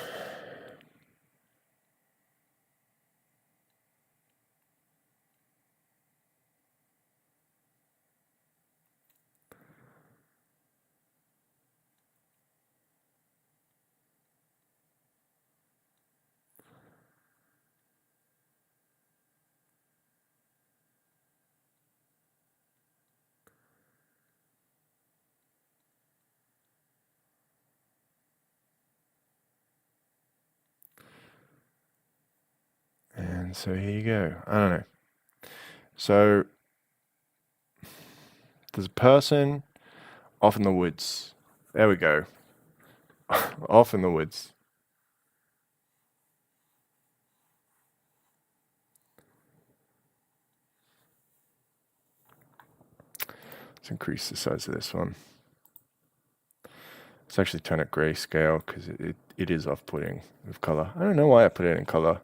And so here you go. I don't know. So there's a person off in the woods. There we go. Off in the woods. Let's increase the size of this one. Let's actually turn it grayscale because it is off-putting with color. I don't know why I put it in color.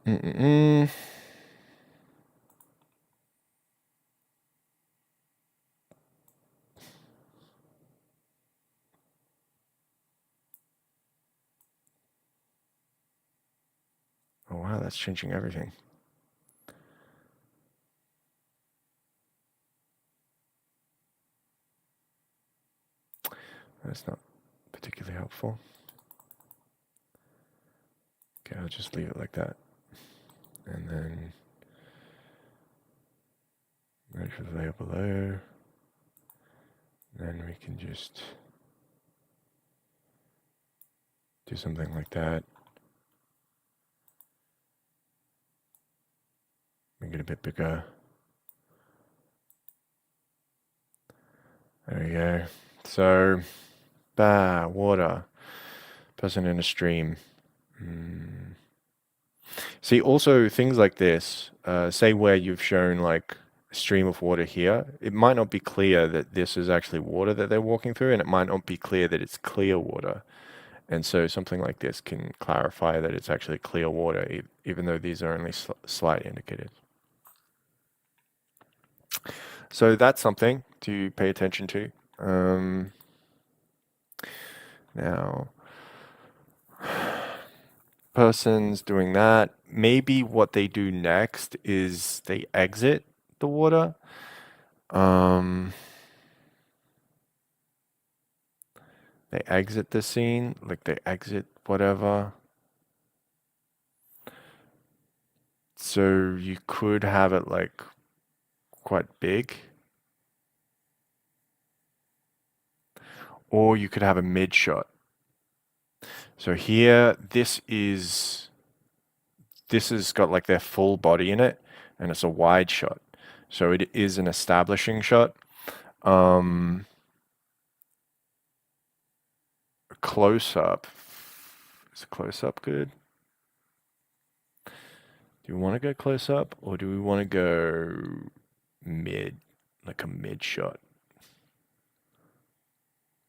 Oh wow, that's changing everything. That's not particularly helpful. Okay, I'll just leave it like that. and then merge with layer below. Then we can just do something like that. Make it a bit bigger. There we go. So, water. Person in a stream. See, also things like this, say where you've shown like a stream of water here, it might not be clear that this is actually water that they're walking through, and it might not be clear that it's clear water. And so something like this can clarify that it's actually clear water, even though these are only slight indicators. So that's something to pay attention to. Now, person's doing that. Maybe what they do next is they exit the water. They exit the scene, like they exit whatever. So you could have it like quite big. Or you could have a mid shot. So here, this has got like their full body in it, and it's a wide shot. So it is an establishing shot. Close up. Is close up good? Do we want to go close up, or do we want to go mid, like a mid shot?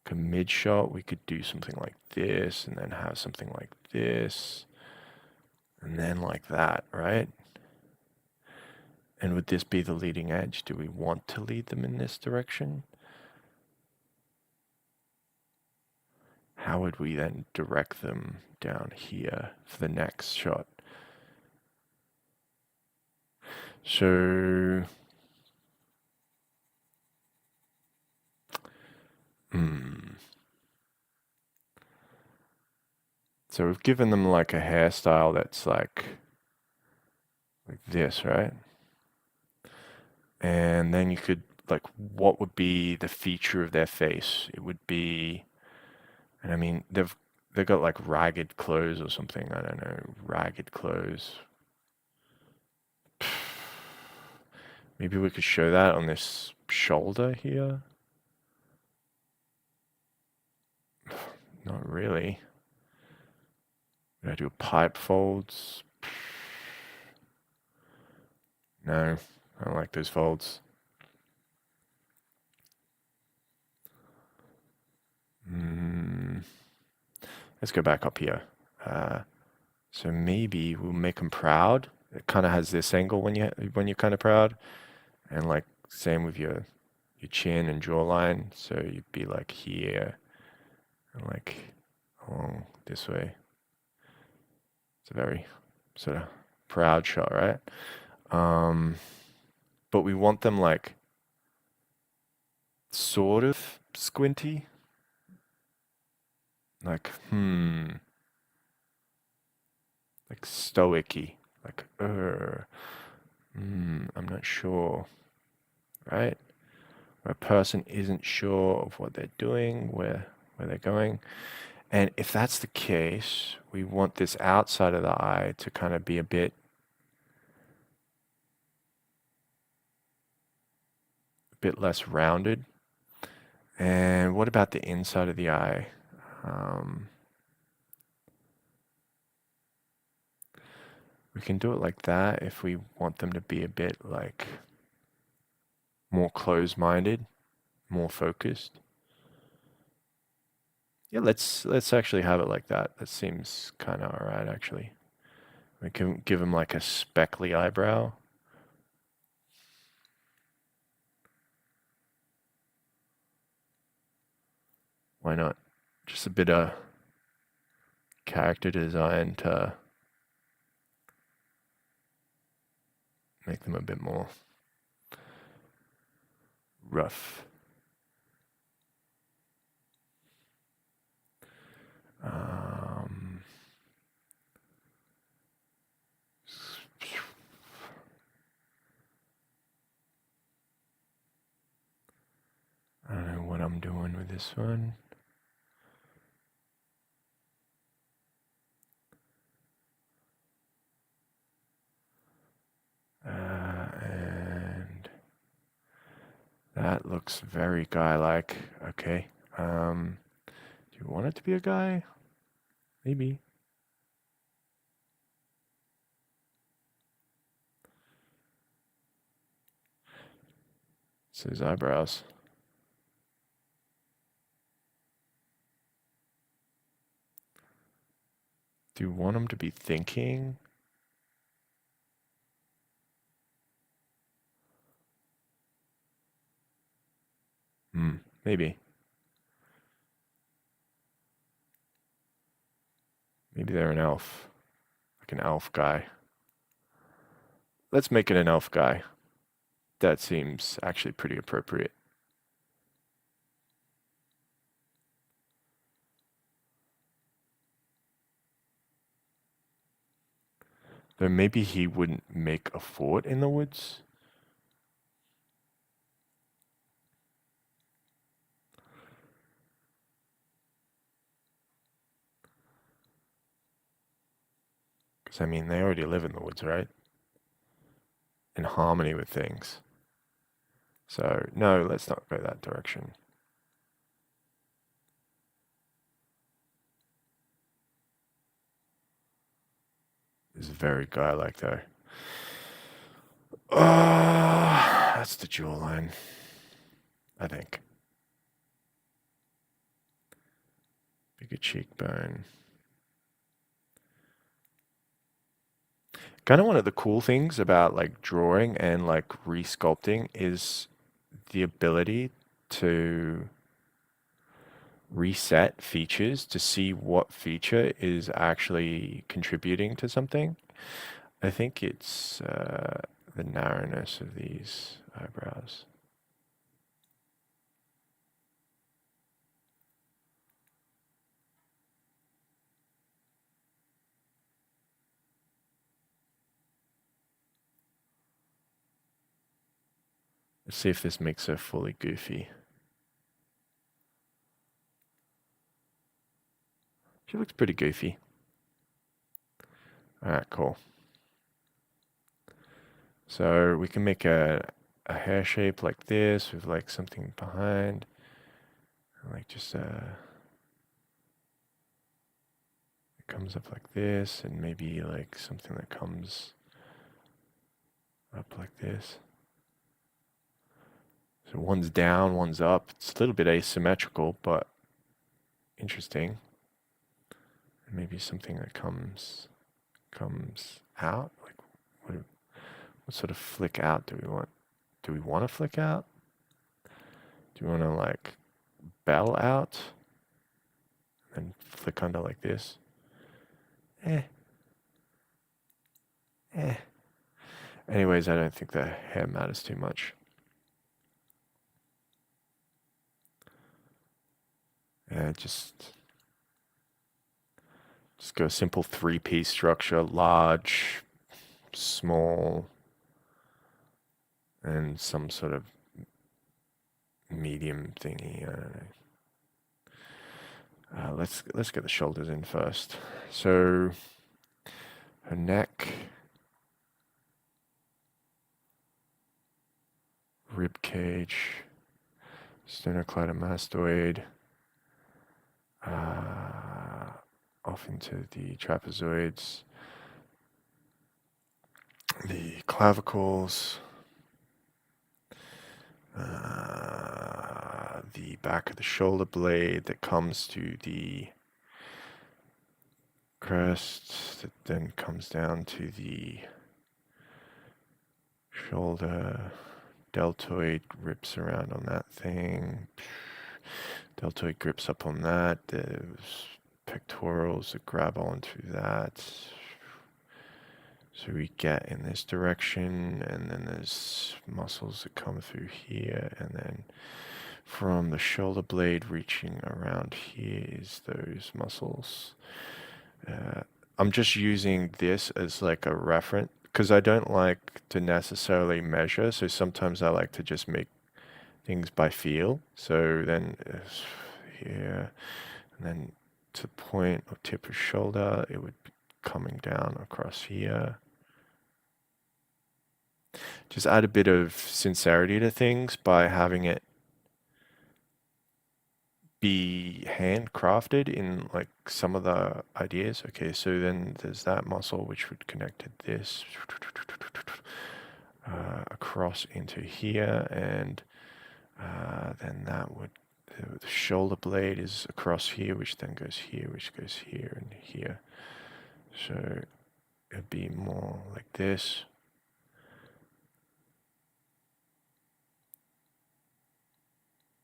Like a mid shot, we could do something like this, and then have something like this, and then like that, right? And would this be the leading edge? Do we want to lead them in this direction? How would we then direct them down here for the next shot? So, so we've given them like a hairstyle that's like this, right? And then you could, like, what would be the feature of their face? It would be, and I mean, they've got like ragged clothes or something. I don't know, ragged clothes. Maybe we could show that on this shoulder here. Not really. Did I do pipe folds? No, I don't like those folds. Let's go back up here. So maybe we'll make them proud. It kind of has this angle when you're kind of proud, and like same with your chin and jawline. So you'd be like here, and like along this way. It's a very sort of proud shot, right? But we want them like sort of squinty. Like, like stoicy. Like, I'm not sure, right? Where a person isn't sure of what they're doing, where they're going. And if that's the case, we want this outside of the eye to kind of be a bit less rounded. And what about the inside of the eye? We can do it like that if we want them to be a bit like more closed-minded, more focused. Yeah, let's actually have it like that. That seems kind of alright, actually. We can give them like a speckly eyebrow. Why not? Just a bit of character design to make them a bit more rough. doing with this one? And that looks very guy-like. Okay. Do you want it to be a guy? Maybe. It's his eyebrows. Do you want him to be thinking? Maybe. Maybe they're an elf. Like an elf guy. Let's make it an elf guy. That seems actually pretty appropriate. Though maybe he wouldn't make a fort in the woods. Because, I mean, they already live in the woods, right? In harmony with things. So, no, let's not go that direction. It's very guy-like, though. That's the jawline, I think. Bigger cheekbone. Kind of one of the cool things about like drawing and like resculpting is the ability to reset features to see what feature is actually contributing to something. I think it's the narrowness of these eyebrows. Let's see if this makes her fully goofy. She looks pretty goofy. Alright, cool. So we can make a hair shape like this with like something behind. Like just it comes up like this, and maybe like something that comes up like this. So one's down, one's up. It's a little bit asymmetrical, but interesting. And maybe something that comes out. Like what sort of flick out do we want? Do we want to flick out? Do we want to like bell out and flick under like this? Anyways, I don't think the hair matters too much. Just go simple 3-piece structure, large, small, and some sort of medium thingy. I don't know. Let's get the shoulders in first. So her neck, rib cage, sternocleidomastoid, off into the trapezoids, the clavicles, the back of the shoulder blade that comes to the crest, that then comes down to the shoulder, deltoid grips around on that thing, deltoid grips up on that, there's pectorals that grab onto that. So we get in this direction, and then there's muscles that come through here, and then from the shoulder blade reaching around here is those muscles. I'm just using this as like a reference because I don't like to necessarily measure, so sometimes I like to just make things by feel. So then here, and then to the point or tip of shoulder, it would be coming down across here. Just add a bit of sincerity to things by having it be handcrafted in like some of the ideas. Okay, so then there's that muscle which would connect to this across into here, and then that would, the shoulder blade is across here, which then goes here, which goes here and here. So it'd be more like this.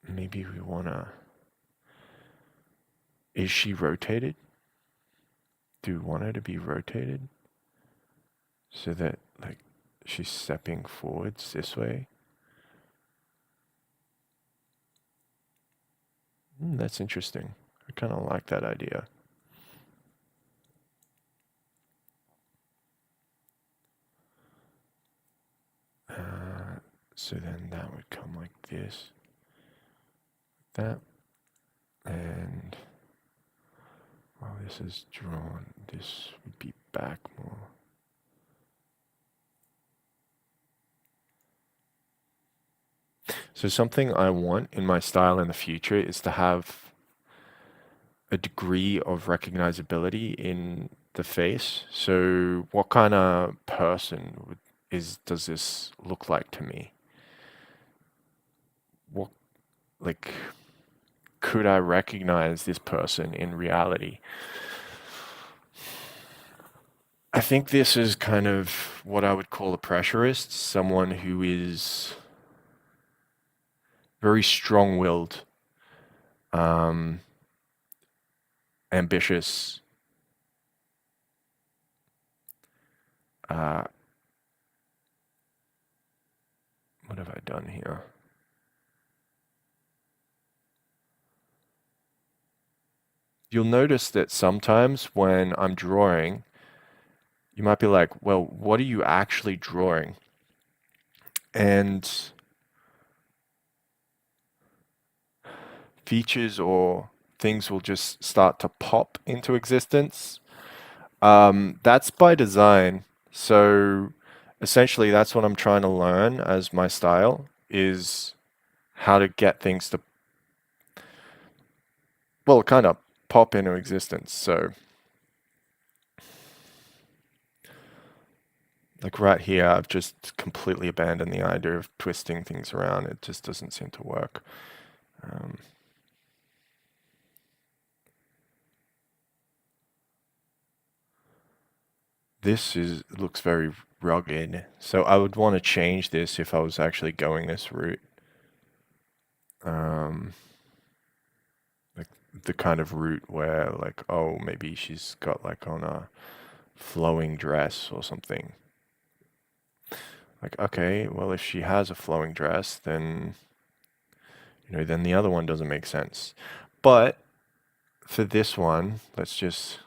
Maybe we wanna, is she rotated? Do we want her to be rotated? So that like she's stepping forwards this way. That's interesting. I kind of like that idea. So then that would come like this, that, and while this is drawn, this would be back more. So something I want in my style in the future is to have a degree of recognizability in the face. So what kind of person does this look like to me? What, like, could I recognize this person in reality? I think this is kind of what I would call a pressurist, someone who is very strong-willed, ambitious, what have I done here? You'll notice that sometimes when I'm drawing, you might be like, well, what are you actually drawing? And features or things will just start to pop into existence. That's by design. So essentially, that's what I'm trying to learn as my style is how to get things to, well, kind of pop into existence. So like right here, I've just completely abandoned the idea of twisting things around. It just doesn't seem to work. This looks very rugged, so I would want to change this if I was actually going this route. Like the kind of route where like, oh, maybe she's got like on a flowing dress or something. Like, okay, well, if she has a flowing dress, then, then the other one doesn't make sense. But for this one, let's just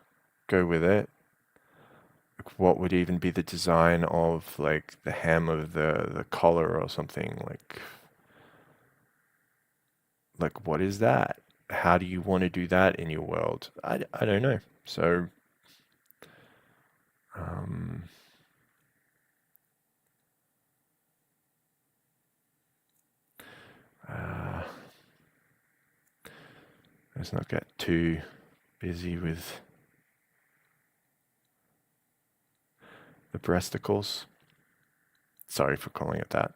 go with it. Like, what would even be the design of like the hem of the collar or something? Like what is that? How do you want to do that in your world? I don't know. So let's not get too busy with the breasticles. Sorry for calling it that.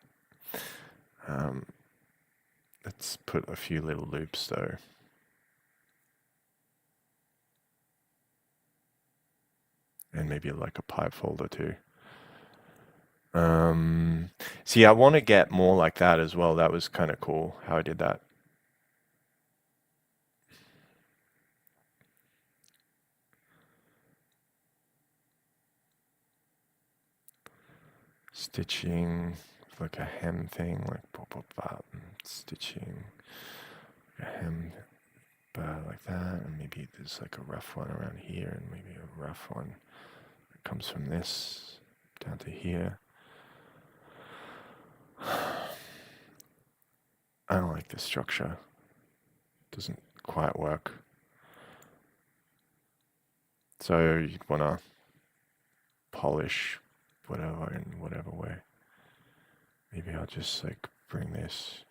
Let's put a few little loops though. And maybe like a pipe folder too. See, I want to get more like that as well. That was kind of cool how I did that. Stitching, like a hem thing, like pop, stitching, a hem like that, and maybe there's like a rough one around here, and maybe a rough one that comes from this down to here. I don't like this structure. Doesn't quite work. So you'd want to polish whatever in whatever way. Maybe I'll just like bring this.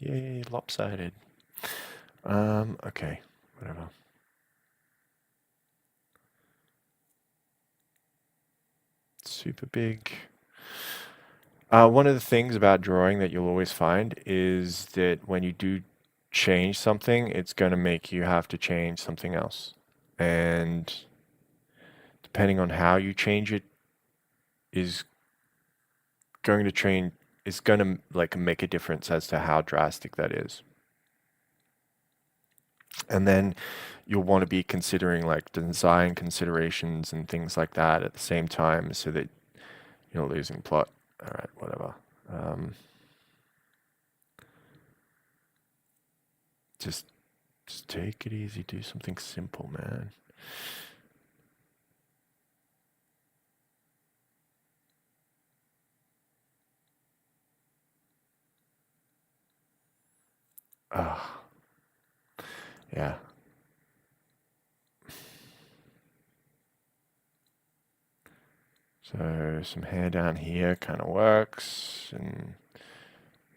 Yay, lopsided. Okay, whatever. Super big. One of the things about drawing that you'll always find is that when you do change something, it's going to make you have to change something else. And depending on how you change it is going to change, is going to like make a difference as to how drastic that is. And then you'll want to be considering like design considerations and things like that at the same time so that you're not losing plot. All right, whatever. Just take it easy. Do something simple, man. Ah, yeah. So some hair down here kind of works, and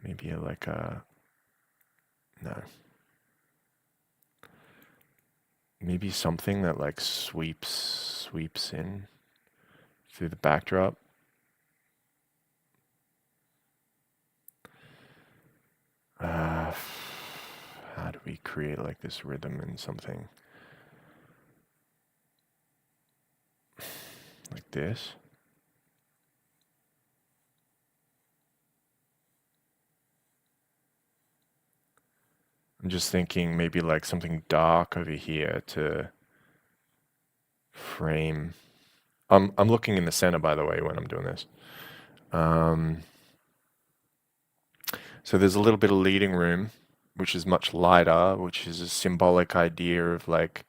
maybe like a no. Maybe something that like sweeps in through the backdrop. How do we create like this rhythm in something like this? I'm just thinking maybe like something dark over here to frame. I'm looking in the center, by the way, when I'm doing this. So there's a little bit of leading room, which is much lighter, which is a symbolic idea of like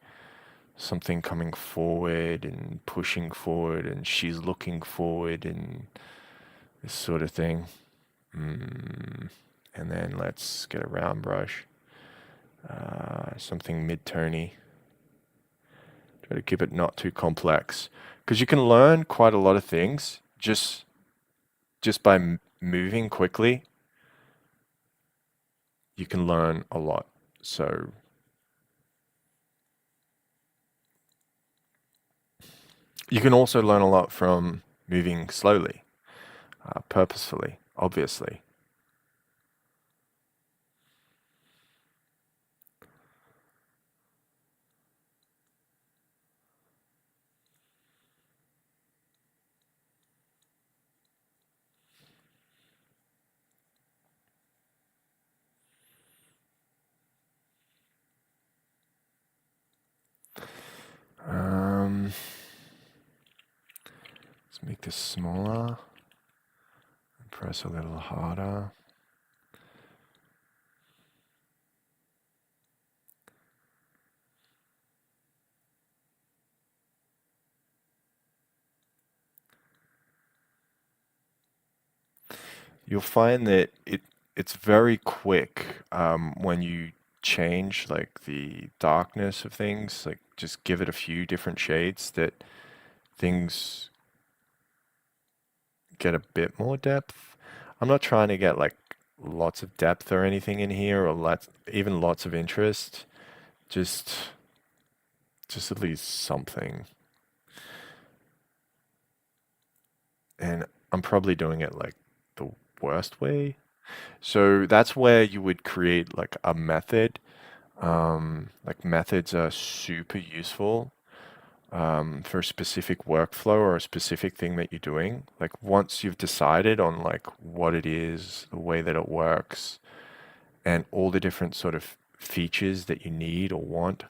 something coming forward and pushing forward, and she's looking forward and this sort of thing. And then let's get a round brush, something mid-tony. Try to keep it not too complex, because you can learn quite a lot of things just by moving quickly. You can learn a lot. So you can also learn a lot from moving slowly, purposefully, obviously. Let's make this smaller and press a little harder. You'll find that it's very quick when you change like the darkness of things, like just give it a few different shades, that things get a bit more depth. I'm not trying to get like lots of depth or anything in here, or even lots of interest. Just at least something. And I'm probably doing it like the worst way. So that's where you would create like a method. Like methods are super useful for a specific workflow or a specific thing that you're doing. Like once you've decided on like what it is, the way that it works, and all the different sort of features that you need or want,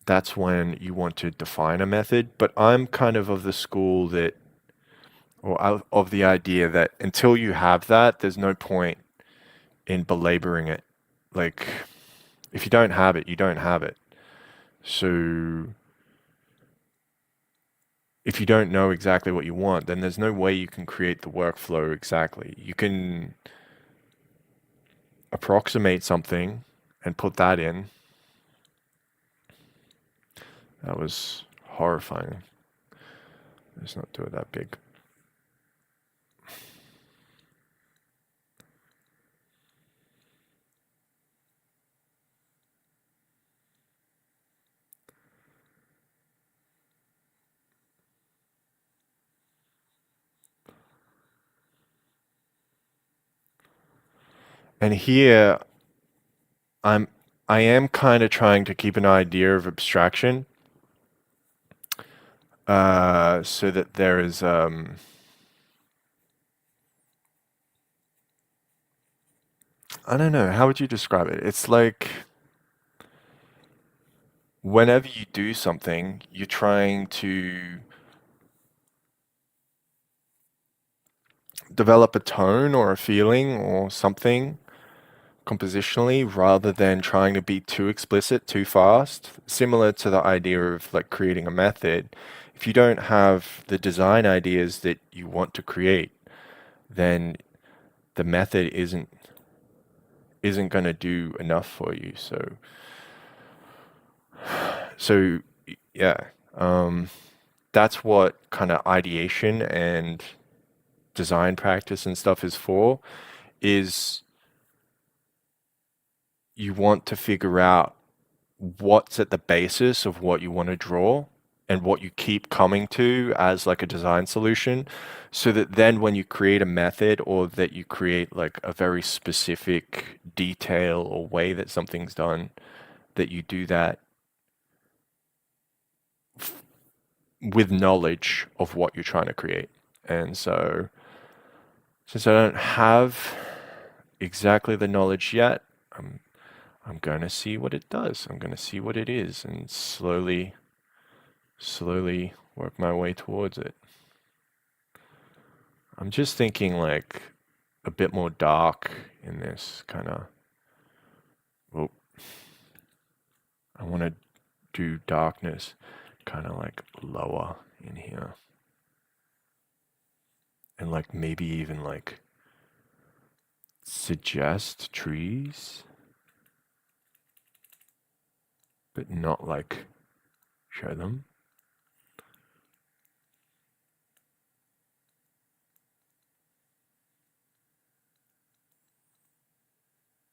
that's when you want to define a method. But I'm kind of the school that, or of the idea that until you have that, there's no point in belaboring it. Like, if you don't have it, you don't have it. So if you don't know exactly what you want, then there's no way you can create the workflow exactly. You can approximate something and put that in. That was horrifying. Let's not do it that big. And here I'm I am kind of trying to keep an idea of abstraction, so that there is I don't know, how would you describe it? It's like whenever you do something, you're trying to develop a tone or a feeling or something compositionally rather than trying to be too explicit too fast. Similar to the idea of like creating a method. If you don't have the design ideas that you want to create, then the method isn't going to do enough for you. So yeah, um, that's what kind of ideation and design practice and stuff is for, is you want to figure out what's at the basis of what you want to draw and what you keep coming to as like a design solution, so that then when you create a method or that you create like a very specific detail or way that something's done, that you do that with knowledge of what you're trying to create. And so since I don't have exactly the knowledge yet, I'm going to see what it does. I'm going to see what it is and slowly work my way towards it. I'm just thinking like a bit more dark in this kind of. Well, I want to do darkness kind of like lower in here. And like maybe even like suggest trees, but not like show them.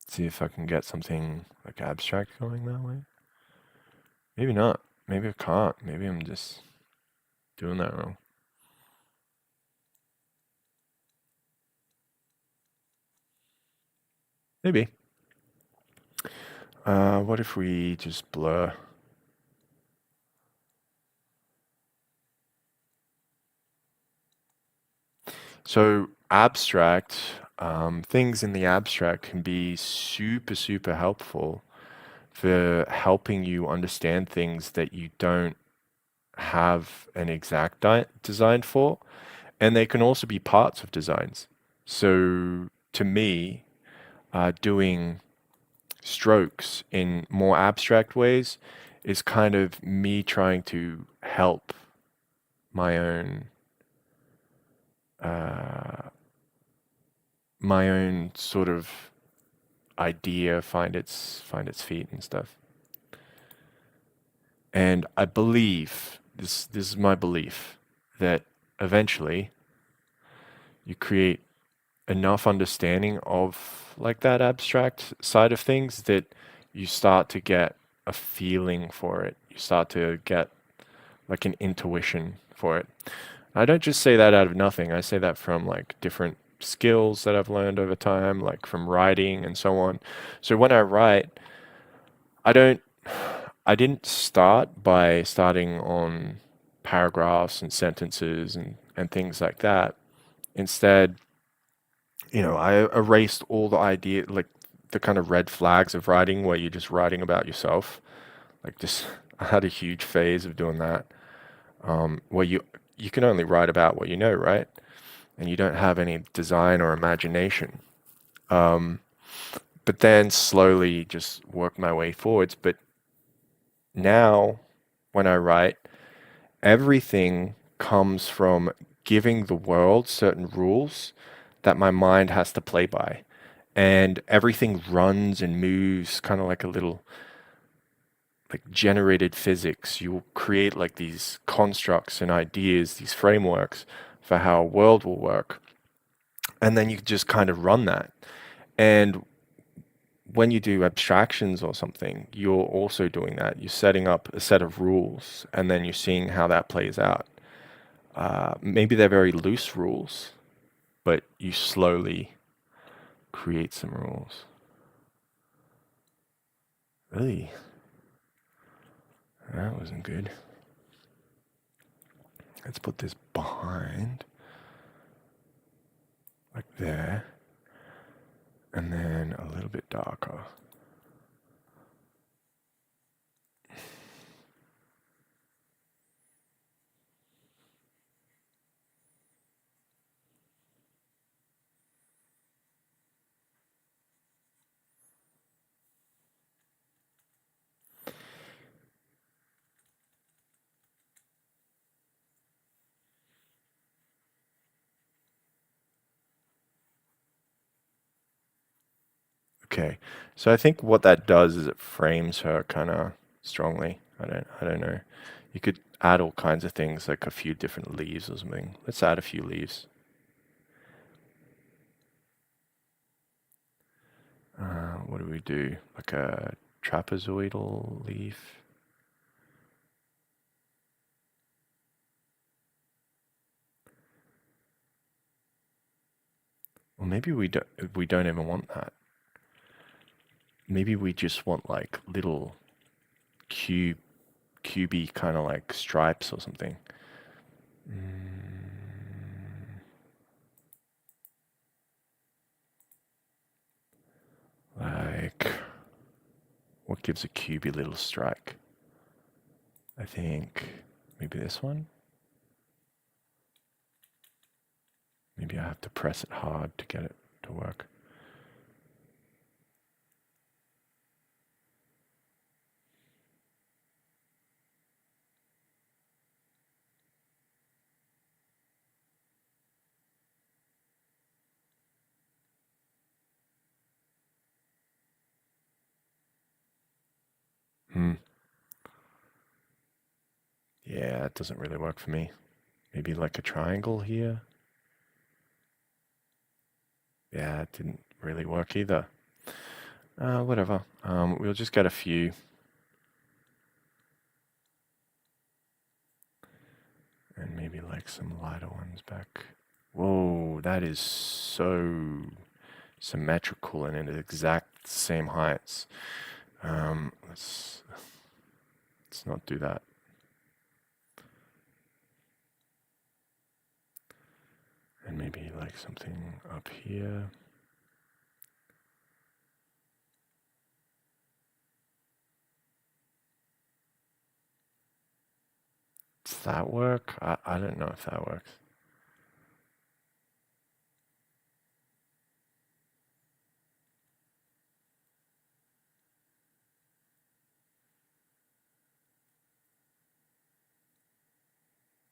See if I can get something like abstract going that way. Maybe not. Maybe I can't. Maybe I'm just doing that wrong. Maybe. What if we just blur? So abstract, things in the abstract can be super helpful for helping you understand things that you don't have an exact design for, and they can also be parts of designs. So to me, doing strokes in more abstract ways is kind of me trying to help my own uh, my own sort of idea find its feet and stuff. And I believe this is my belief that eventually you create enough understanding of like that abstract side of things that you start to get a feeling for it. You start to get like an intuition for it. I don't just say that out of nothing. I say that from like different skills that I've learned over time, like from writing and so on. So when I write, I don't I didn't start by starting on paragraphs and sentences and things like that. Instead, I erased all the idea, like the kind of red flags of writing where you're just writing about yourself. Like just, I had a huge phase of doing that, where you can only write about what you know, right? And you don't have any design or imagination. Um, but then slowly just work my way forwards. But now, when I write, everything comes from giving the world certain rules that my mind has to play by. And everything runs and moves kind of like a little like generated physics. You will create like these constructs and ideas, these frameworks for how a world will work. And then you just kind of run that. And when you do abstractions or something, you're also doing that. You're setting up a set of rules and then you're seeing how that plays out. Maybe they're very loose rules, but you slowly create some rules. Really? That wasn't good. Let's put this behind, like there, and then a little bit darker. Okay, so I think what that does is it frames her kind of strongly. I don't know. You could add all kinds of things, like a few different leaves or something. Let's add a few leaves. What do we do? Like a trapezoidal leaf. Or maybe we don't even want that. Maybe we just want like little cubey kind of like stripes or something. Like, what gives a cubey little strike? I think maybe this one. Maybe I have to press it hard to get it to work. Yeah, it doesn't really work for me. Maybe like a triangle here. Yeah, it didn't really work either. Whatever. We'll just get a few. And maybe like some lighter ones back. Whoa, that is so symmetrical and in exact same heights. Let's not do that. And maybe like something up here. Does that work? I don't know if that works.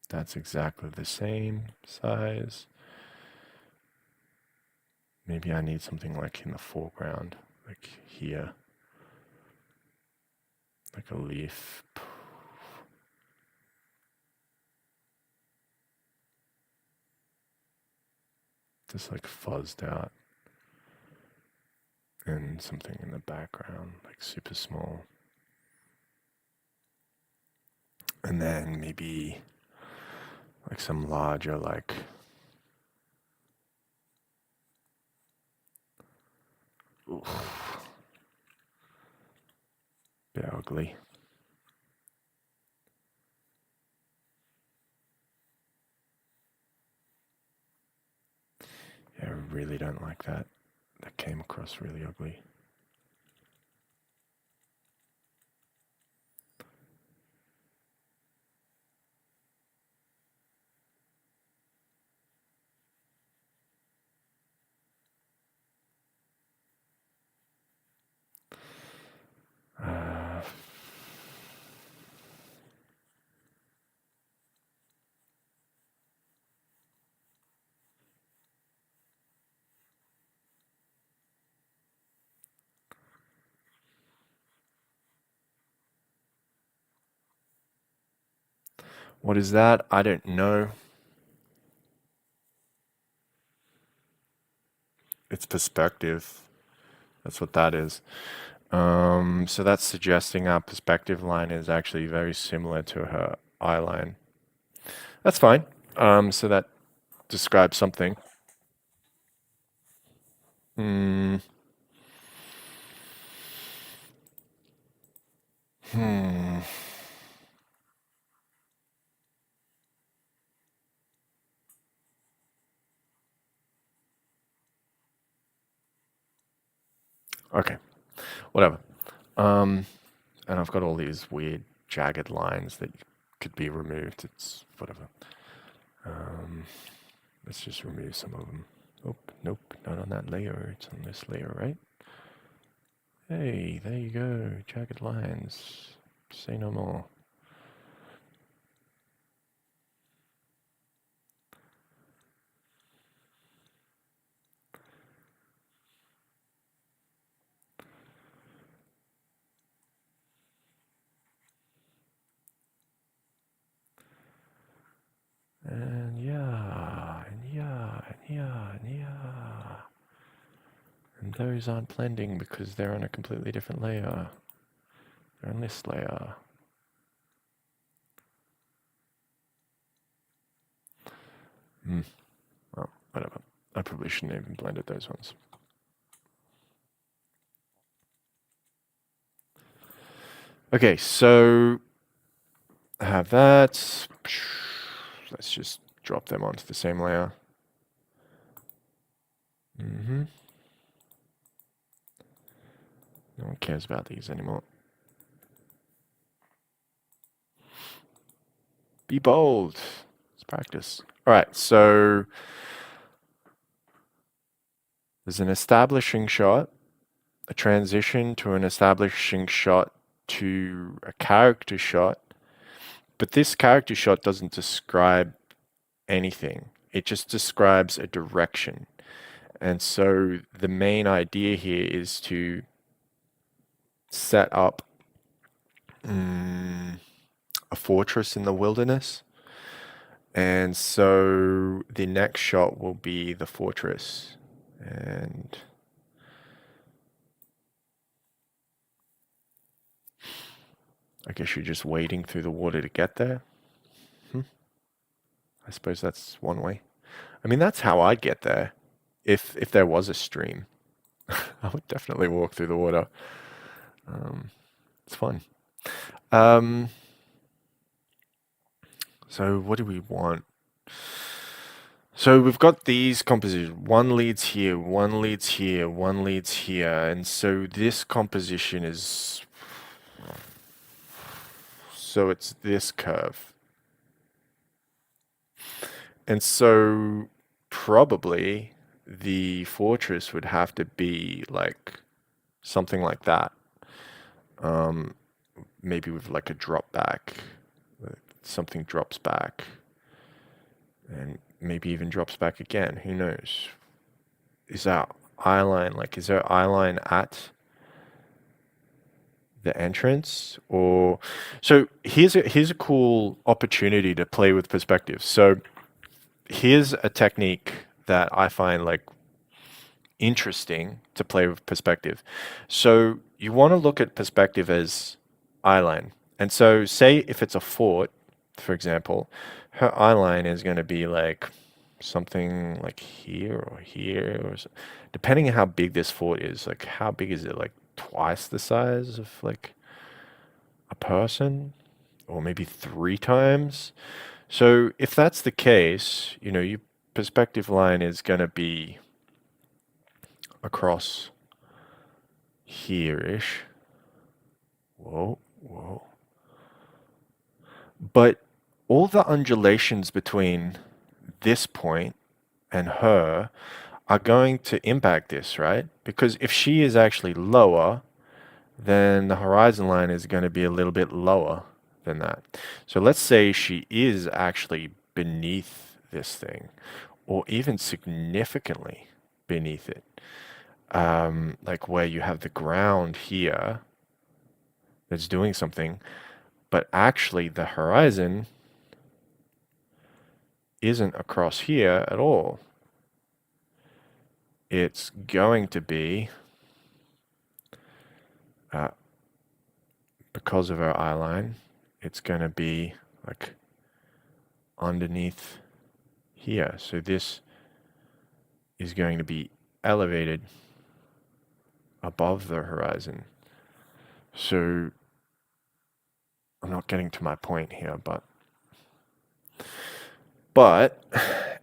That's exactly the same size. Maybe I need something like in the foreground, like here. Like a leaf. Just like fuzzed out. And something in the background, like super small. And then maybe like some larger, like oof, bit ugly. Yeah, I really don't like that. That came across really ugly. What is that? I don't know. It's perspective. That's what that is. So that's suggesting our perspective line is actually very similar to her eye line. That's fine. So that describes something. Hmm. Hmm. Okay. Whatever. Um, and I've got all these weird jagged lines that could be removed. It's whatever. Um, let's just remove some of them. Oh, nope, not on that layer. It's on this layer, right? Hey, there you go. Jagged lines. Say no more. And yeah, and yeah, and yeah, and yeah. And those aren't blending because they're on a completely different layer. They're on this layer. Hmm. Well, whatever. I probably shouldn't have even blended those ones. Okay, so I have that. Let's just drop them onto the same layer. No one cares about these anymore. Be bold. Let's practice. All right, so there's an establishing shot, a transition to an establishing shot to a character shot, but this character shot doesn't describe anything. It just describes a direction. And so the main idea here is to set up a fortress in the wilderness. And so the next shot will be the fortress. And I guess you're just wading through the water to get there. I suppose that's one way. I mean, that's how I'd get there. If there was a stream, I would definitely walk through the water. It's fun. Um, so what do we want? So we've got these compositions. One leads here, one leads here, one leads here. And so this composition is... So it's this curve. And so probably the fortress would have to be like something like that. Maybe with like a drop back. Something drops back. And maybe even drops back again. Who knows? Is our eyeline, like, is our eyeline at the entrance? Or so here's a cool opportunity to play with perspective. So here's a technique that I find like interesting to play with perspective. So you want to look at perspective as eyeline. And so say if it's a fort, for example, her eyeline is going to be like something like here or here, or depending on how big this fort is. Like how big is it? Like twice the size of like a person, or maybe three times. So if that's the case, you know, your perspective line is going to be across here-ish. Whoa, whoa. But all the undulations between this point and her are going to impact this, right? Because if she is actually lower, then the horizon line is going to be a little bit lower than that. So let's say she is actually beneath this thing, or even significantly beneath it. Like where you have the ground here that's doing something, but actually the horizon isn't across here at all. It's going to be, uh, because of our eye line, it's going to be like underneath here. So this is going to be elevated above the horizon. So I'm not getting to my point here, but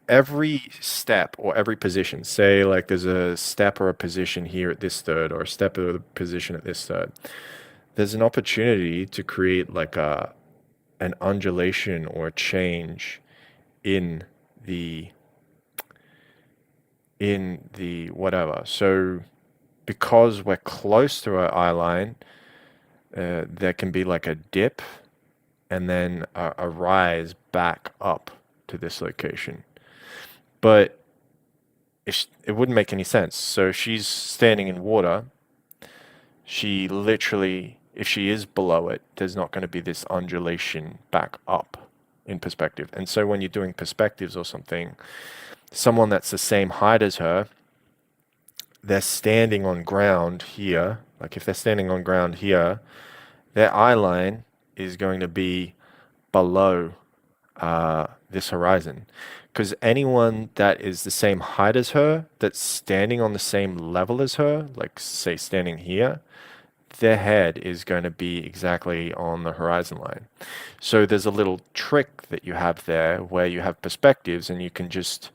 every step or every position, say like there's a step or a position here at this third or a step or a position at this third, there's an opportunity to create like an undulation or a change in the whatever. So because we're close to our eye line, there can be like a dip and then a rise back up to this location. But it wouldn't make any sense. So if she's standing in water, she literally, if she is below it, there's not going to be this undulation back up in perspective. And so when you're doing perspectives or something, someone that's the same height as her, they're standing on ground here. Like if they're standing on ground here, their eye line is going to be below this horizon. Because anyone that is the same height as her, that's standing on the same level as her, like say standing here, their head is going to be exactly on the horizon line. So there's a little trick that you have there where you have perspectives and you can just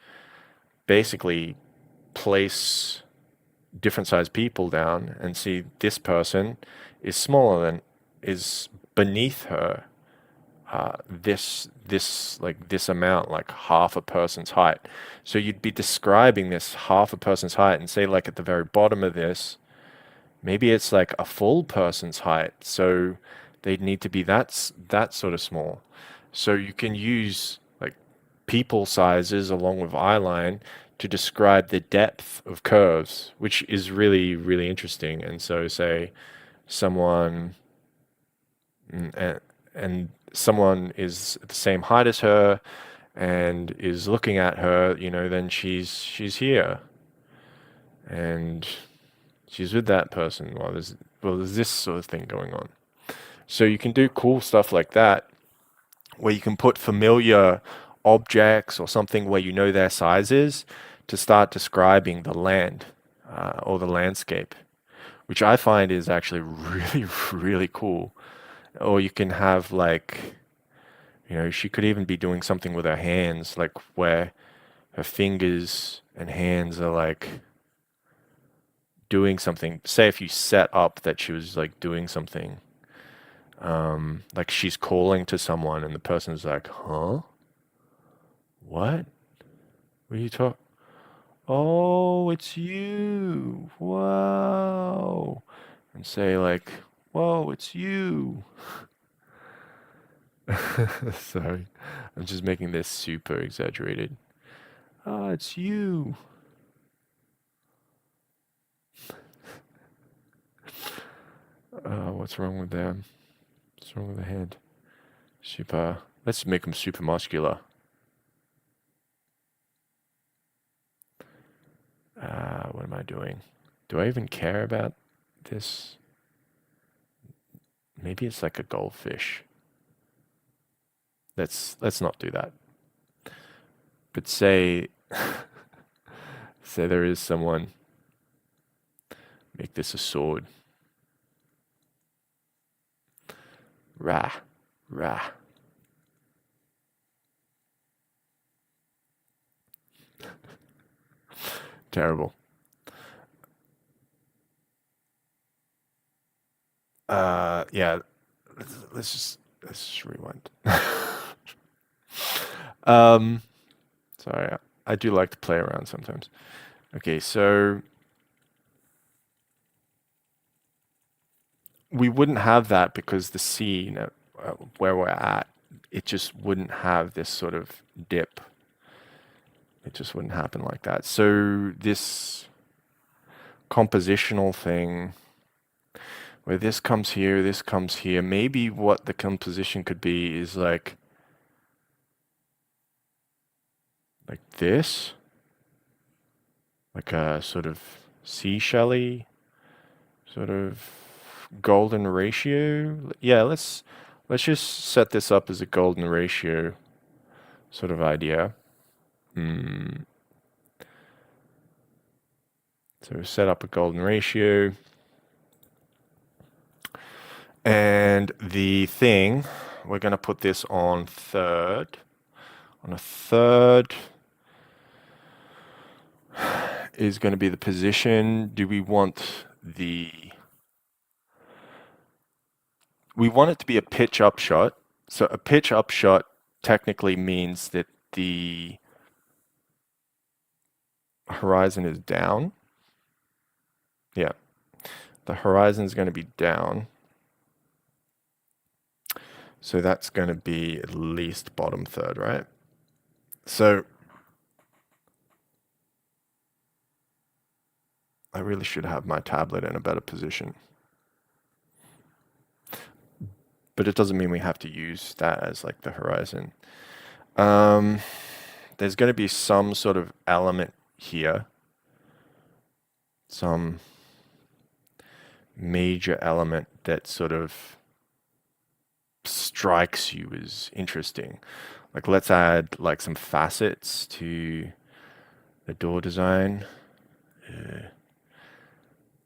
basically place different sized people down and see this person is smaller than, is beneath her, this amount, like half a person's height. So you'd be describing this half a person's height and say like at the very bottom of this, maybe it's like a full person's height. So they'd need to be that sort of small. So you can use like people sizes along with eye line to describe the depth of curves, which is really, really interesting. And so say someone and someone is the same height as her and is looking at her, then she's here and she's with that person. There's this sort of thing going on. So you can do cool stuff like that where you can put familiar objects or something where you know their sizes to start describing the land or the landscape, which I find is actually really, really cool. Or you can have like, she could even be doing something with her hands, like where her fingers and hands are like doing something. Say if you set up that she was like doing something, like she's calling to someone and the person's like, huh? What? What are you talking? Oh, it's you. Wow. And say like, whoa, it's you. Sorry. I'm just making this super exaggerated. Ah, it's you. What's wrong with them? What's wrong with the hand? Super. Let's make them super muscular. What am I doing? Do I even care about this? Maybe it's like a goldfish. Let's not do that. But say say there is someone. Make this a sword. Rah, rah. Terrible. Yeah. Let's just rewind. Sorry, I do like to play around sometimes. Okay, so we wouldn't have that because the sea, where we're at, it just wouldn't have this sort of dip. It just wouldn't happen like that. So this compositional thing, where this comes here, maybe what the composition could be is like like this, like a sort of seashell-y sort of golden ratio. Yeah, let's just set this up as a golden ratio sort of idea. So set up a golden ratio. And the thing, we're going to put this on third. On a third is going to be the position. Do we want we want it to be a pitch up shot. So a pitch up shot technically means that the horizon is down. Yeah, the horizon is going to be down. So that's going to be at least bottom third, right? So I really should have my tablet in a better position. But it doesn't mean we have to use that as like the horizon. There's going to be some sort of element here. Some major element that sort of strikes you as interesting. Like let's add like some facets to the door design.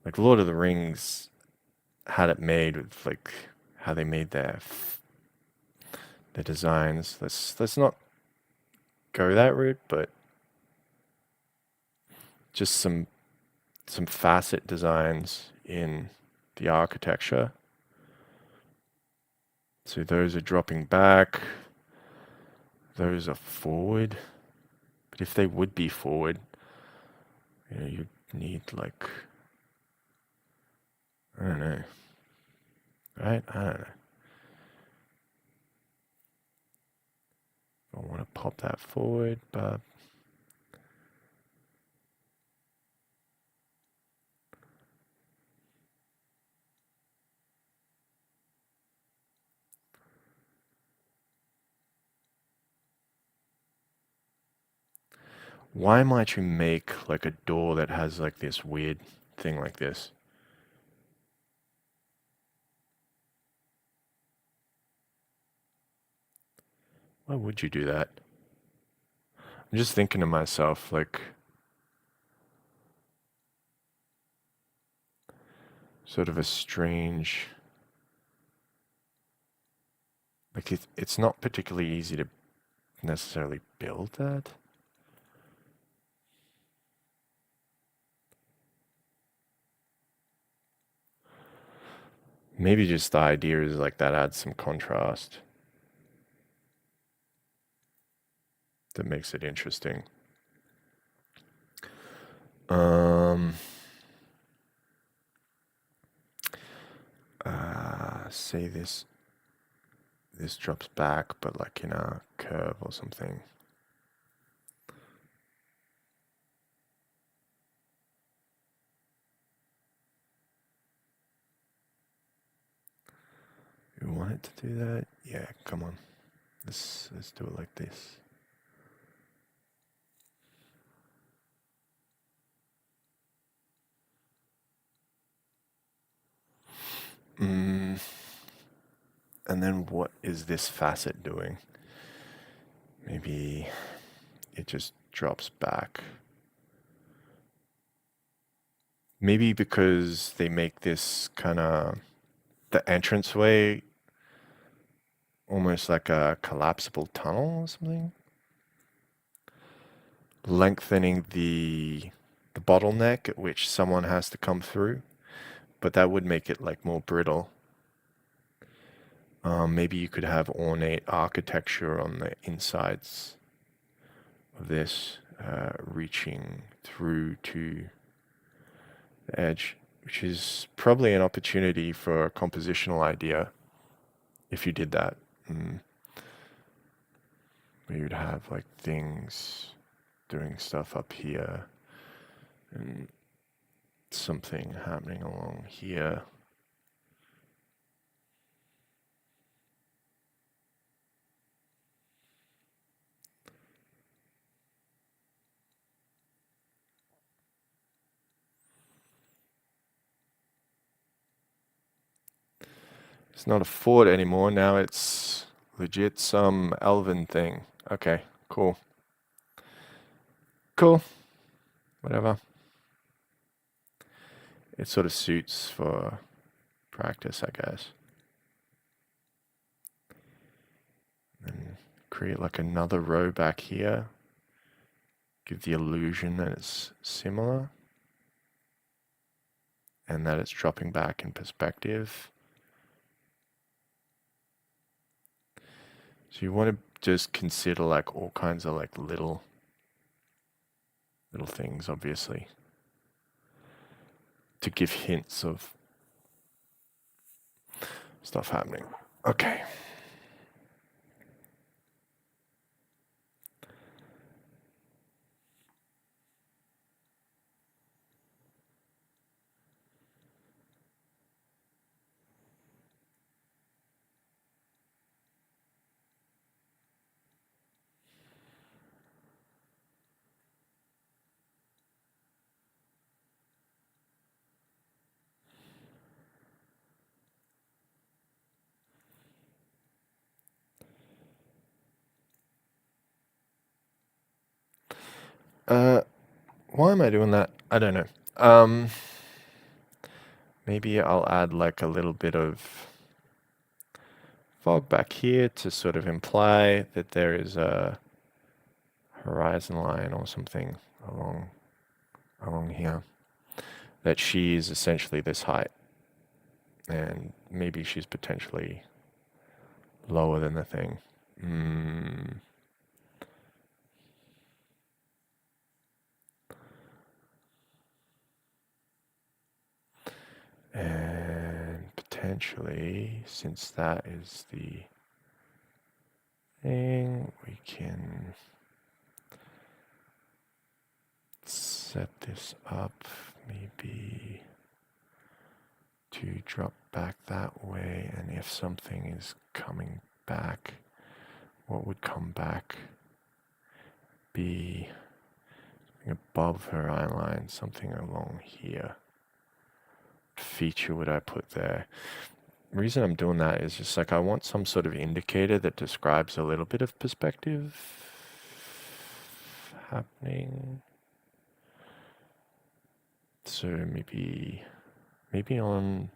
Like Lord of the Rings had it made with like how they made their designs. Let's not go that route, but just some facet designs in the architecture. So those are dropping back. Those are forward. But if they would be forward, you need like, I don't know. Right? I don't know. I want to pop that forward, but why might you make like a door that has like this weird thing like this? Why would you do that? I'm just thinking to myself, like, sort of a strange, like it's not particularly easy to necessarily build that. Maybe just the idea is like that adds some contrast that makes it interesting. Say this drops back, but like in a curve or something. You want it to do that? Yeah, come on. Let's do it like this. And then what is this facet doing? Maybe it just drops back. Maybe because they make this kind of the entranceway almost like a collapsible tunnel or something. Lengthening the bottleneck at which someone has to come through, but that would make it like more brittle. Maybe you could have ornate architecture on the insides of this, reaching through to the edge, which is probably an opportunity for a compositional idea if you did that. Where you'd have like things doing stuff up here and something happening along here. It's not a fort anymore. Now it's legit some elven thing. Okay, cool. Cool. Whatever. It sort of suits for practice, I guess. And create like another row back here. Give the illusion that it's similar. And that it's dropping back in perspective. So you want to just consider like all kinds of like little things, obviously, to give hints of stuff happening. Okay. Why am I doing that? I don't know. Maybe I'll add like a little bit of fog back here to sort of imply that there is a horizon line or something along here. That she is essentially this height. And maybe she's potentially lower than the thing. And potentially, since that is the thing, we can set this up maybe to drop back that way. And if something is coming back, what would come back be above her eye line, something along here. Feature would I put there? The reason I'm doing that is just like I want some sort of indicator that describes a little bit of perspective happening. So maybe on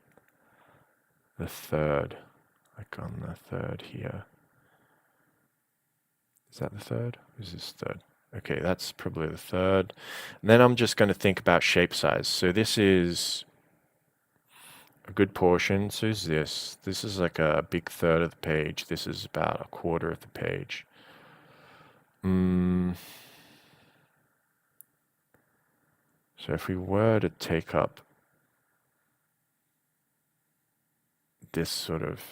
the third, like on the third here. Is that the third? Is this third? Okay, that's probably the third. And then I'm just going to think about shape size. So this is a good portion. So is this. This is like a big third of the page. This is about a quarter of the page. So if we were to take up this sort of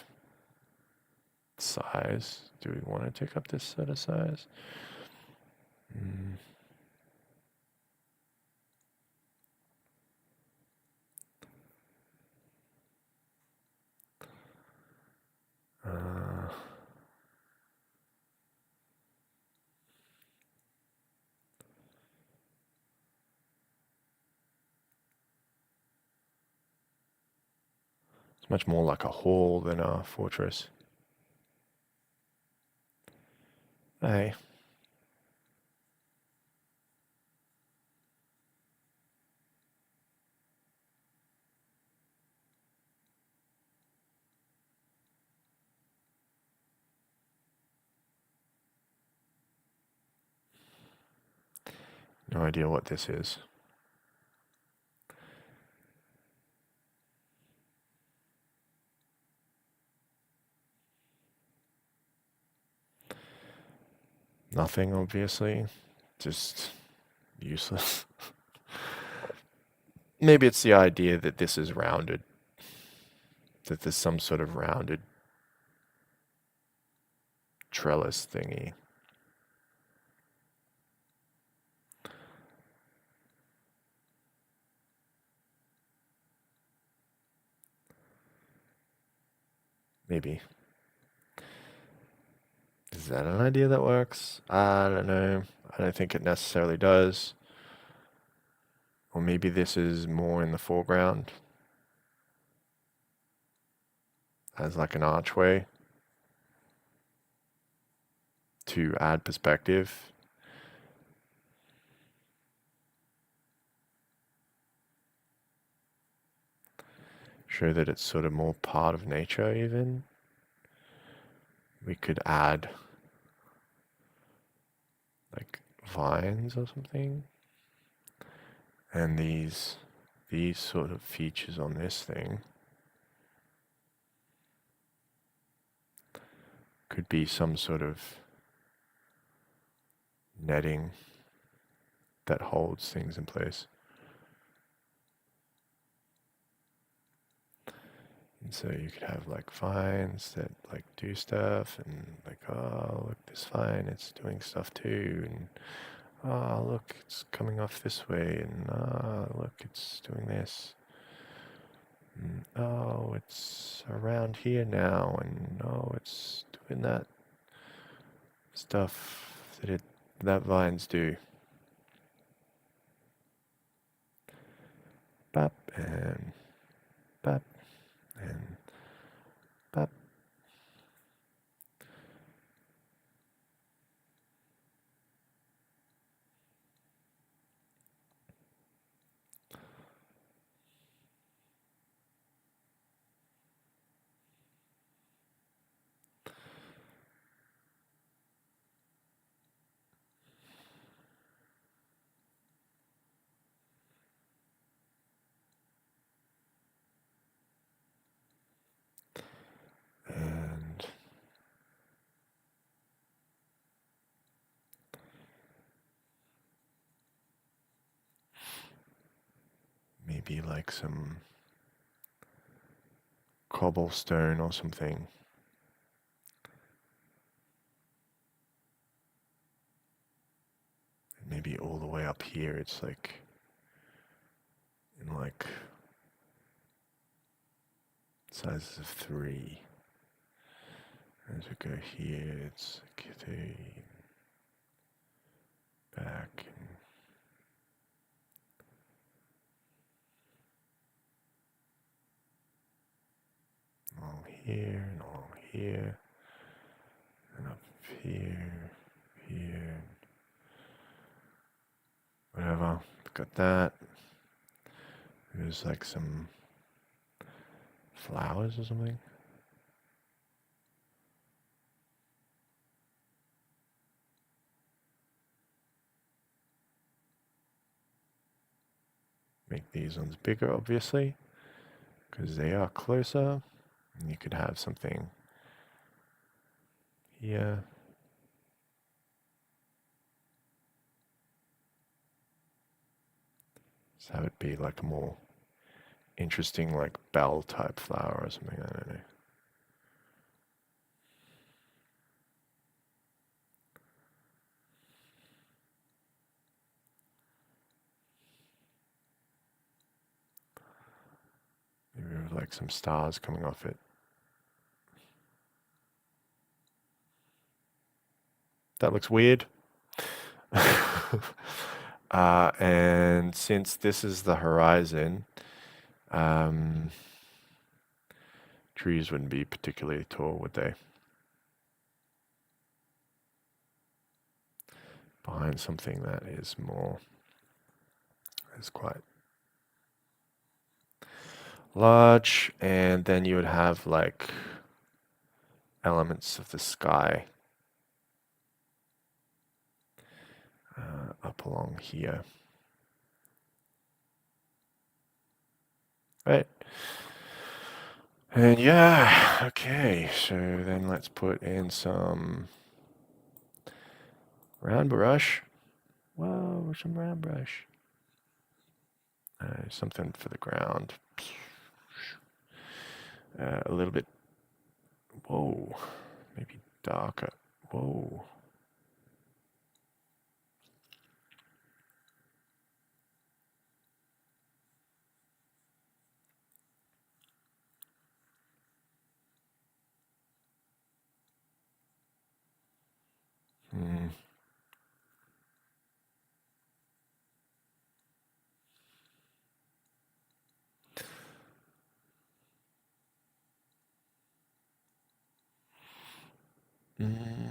size, do we want to take up this sort of size? It's much more like a hall than a fortress. Hey. No idea what this is. Nothing, obviously. Just useless. Maybe it's the idea that this is rounded. That there's some sort of rounded trellis thingy. Maybe. Is that an idea that works? I don't know. I don't think it necessarily does. Or maybe this is more in the foreground. as like an archway to add perspective. Show that it's sort of more part of nature even. We could add like vines or something. And these sort of features on this thing could be some sort of netting that holds things in place. And so you could have like vines that like do stuff, and like, oh, look, this vine, it's doing stuff too, and oh, look, it's coming off this way, and oh, look, it's doing this. And, oh, it's around here now, and oh, it's doing that stuff that vines do. Bap and bap and bap. And maybe like some cobblestone or something. And maybe all the way up here, it's like in like sizes of 3. As we go here, it's kitty back and along here and along here and up here, here, whatever. Got that. There's like some flowers or something. Make these ones bigger, obviously, because they are closer. And you could have something here. Just have it be like a more interesting, like bell type flower or something. I don't know. Maybe with like some stars coming off it. That looks weird. And since this is the horizon, trees wouldn't be particularly tall, would they? Behind something that is quite large, and then you would have like elements of the sky up along here. Right. And yeah, okay, so then let's put in some round brush. Whoa, some round brush. Something for the ground. A little bit. Whoa, maybe darker. Whoa. Hmm. Mm,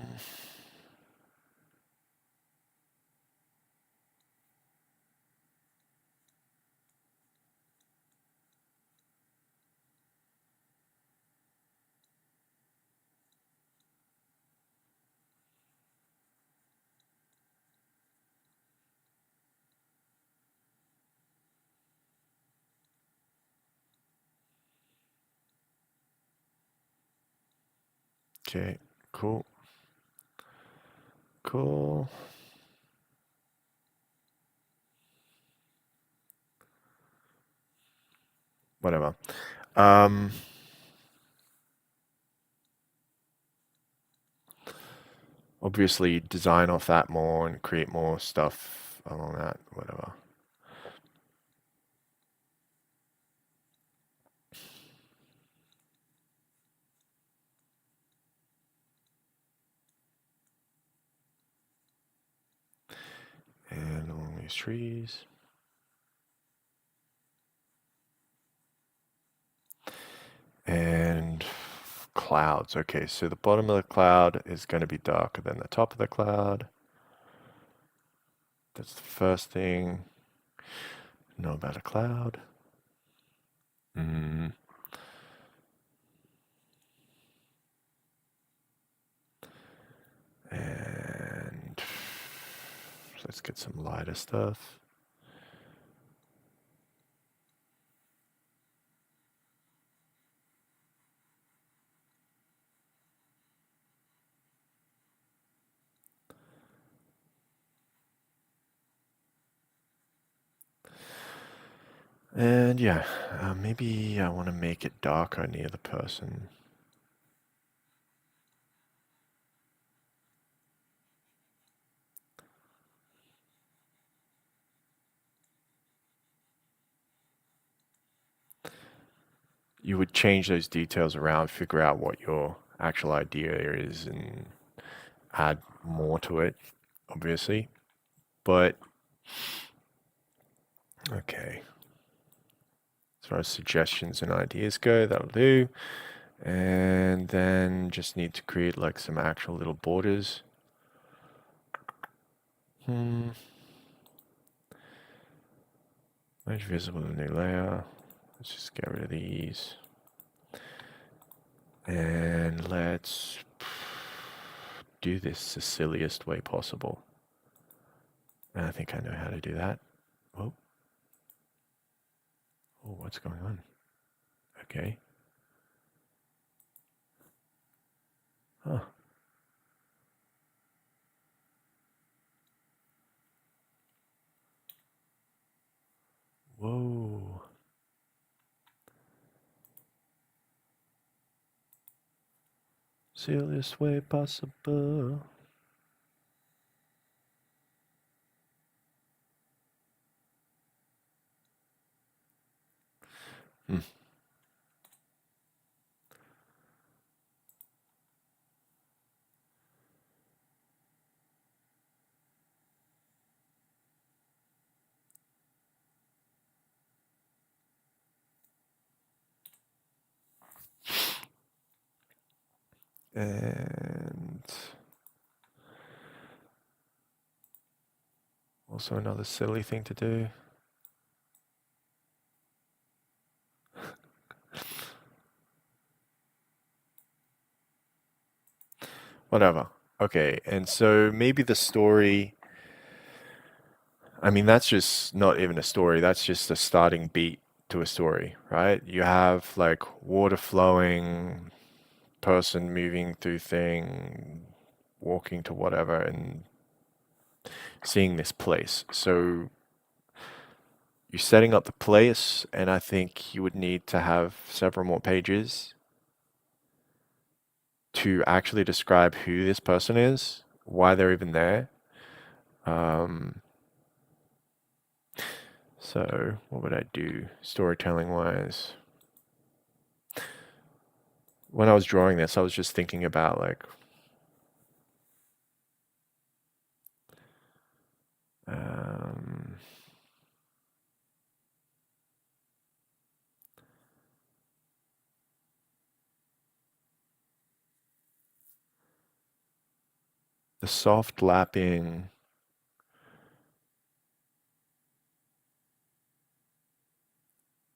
okay, cool. Cool. Whatever. Um, Obviously design off that more and create more stuff along that, whatever. And along these trees. And clouds. Okay, so the bottom of the cloud is going to be darker than the top of the cloud. That's the first thing. Know about a cloud. Mm. And let's get some lighter stuff. And yeah, maybe I want to make it darker near the person. You would change those details around, figure out what your actual idea is, and add more to it, obviously. But okay, as far as suggestions and ideas go, that'll do. And then just need to create like some actual little borders. Merge visible in the new layer. Let's just get rid of these. And let's do this the silliest way possible. And I think I know how to do that. Oh. Oh, what's going on? Okay. Huh. Whoa. Silliest way possible. Hmm. And also another silly thing to do. Whatever. Okay, and so maybe the story, I mean, that's just not even a story, that's just a starting beat to a story, right? You have like water flowing, person moving through thing, walking to whatever, and seeing this place. So you're setting up the place, and I think you would need to have several more pages to actually describe who this person is, why they're even there. Um, so what would I do storytelling wise? When I was drawing this, I was just thinking about like um, the soft lapping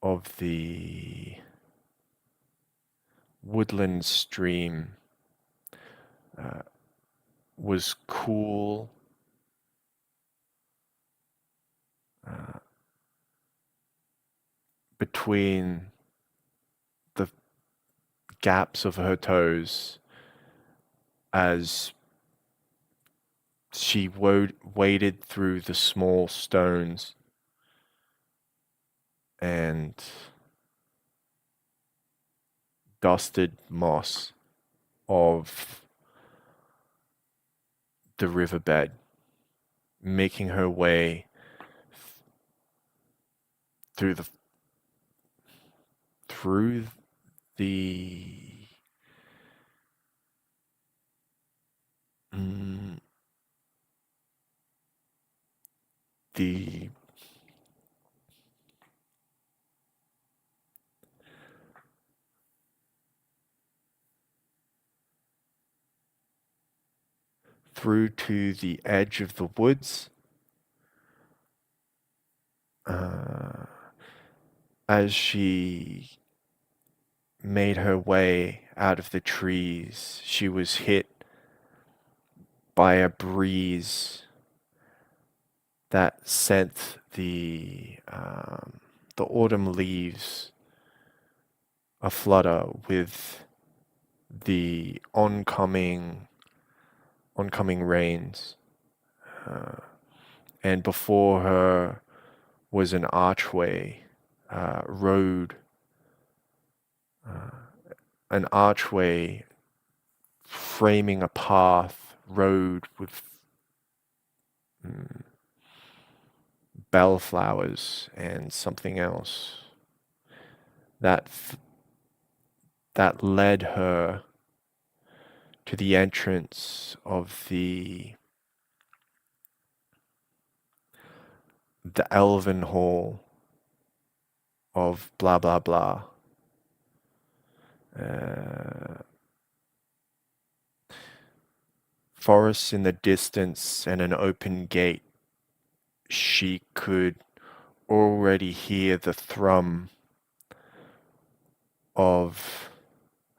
of the woodland stream uh, was cool, uh, between the gaps of her toes as she waded through the small stones and dusted moss of the riverbed, making her way through through the mm, the through to the edge of the woods. Uh, as she made her way out of the trees, she was hit by a breeze that sent the autumn leaves aflutter with the oncoming rains. Uh, and before her was an archway, road, uh, an archway framing a path, road with mm, bellflowers and something else that that led her to the entrance of the elven hall of blah blah blah. Uh, Forests in the distance and an open gate. She could already hear the thrum of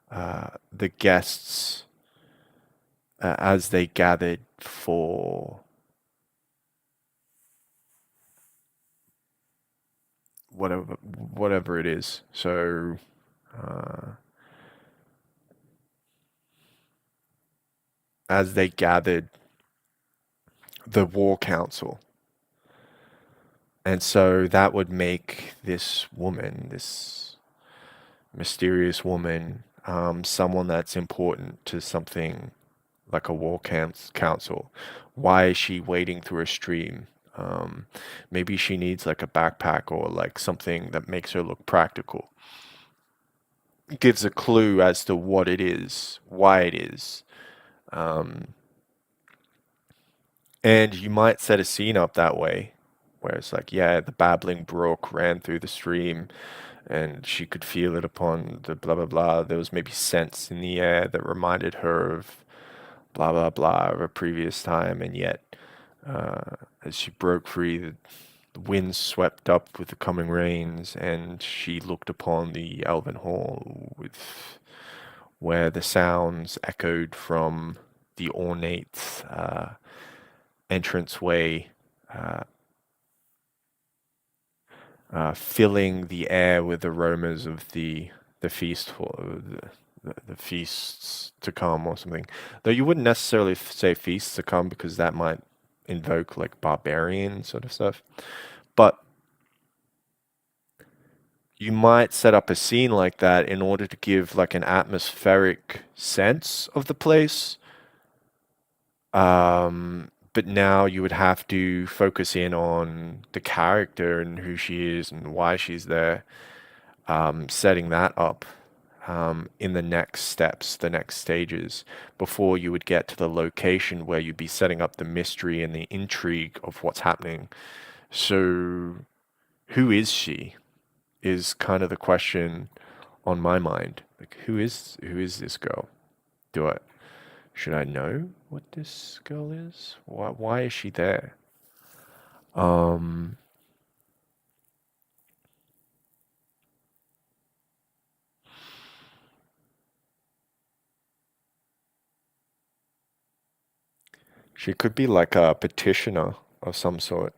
the guests as they gathered for whatever it is. So as they gathered, the war council. And so that would make this woman, this mysterious woman, someone that's important to something like a council. Why is she wading through a stream? Maybe she needs like a backpack or like something that makes her look practical. Gives a clue as to what it is, why it is. Um, and you might set a scene up that way, where it's like, yeah, the babbling brook ran through the stream and she could feel it upon the blah blah blah. There was maybe scents in the air that reminded her of blah blah blah of a previous time, and yet as she broke free, the wind swept up with the coming rains, and she looked upon the elven hall with where the sounds echoed from the ornate entranceway, uh, filling the air with aromas of the feast hall, the feasts to come or something. Though you wouldn't necessarily say feasts to come because that might invoke like barbarian sort of stuff. But you might set up a scene like that in order to give like an atmospheric sense of the place. But now you would have to focus in on the character and who she is and why she's there, setting that up in the next steps, the next stages, before you would get to the location where you'd be setting up the mystery and the intrigue of what's happening. So, who is she? Is kind of the question on my mind. Like, who is this girl? Do it. Should I know what this girl is? Why is she there? Um, she could be like a petitioner of some sort,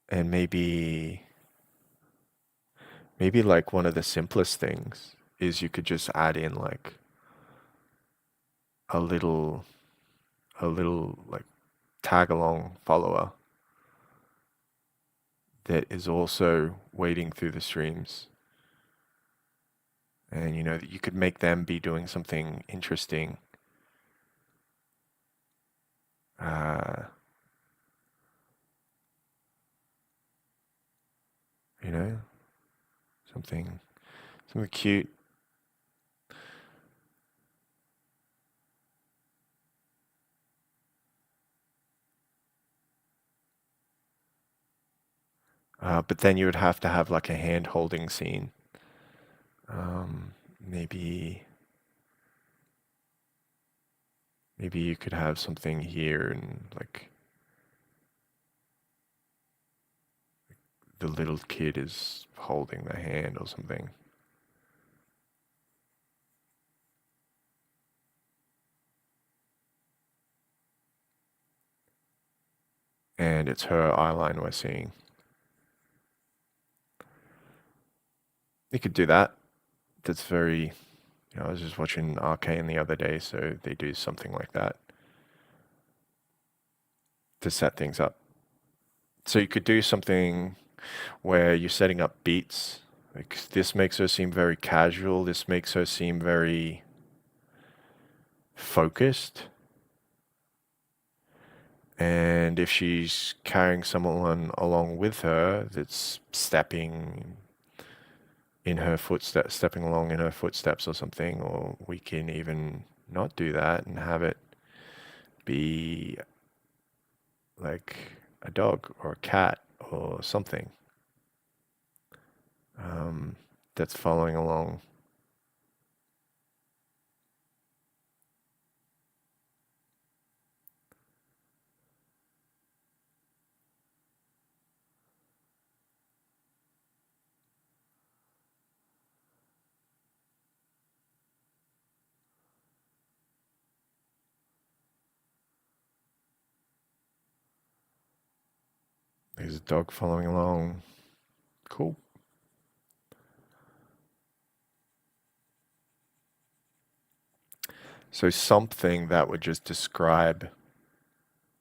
and maybe like one of the simplest things is you could just add in like a little like tag along follower that is also wading through the streams. And you know that you could make them be doing something interesting. Uh, you know, something cute. But then you would have to have like a hand holding scene. Maybe you could have something here and like the little kid is holding the hand or something. And it's her eyeline we're seeing. You could do that. That's very, I was just watching Arcane the other day, so they do something like that to set things up. So you could do something where you're setting up beats. Like this makes her seem very casual. This makes her seem very focused. And if she's carrying someone along with her that's stepping in her footsteps, stepping along in her footsteps or something, or we can even not do that and have it be like a dog or a cat or something that's following along. There's a dog following along. Cool. So something that would just describe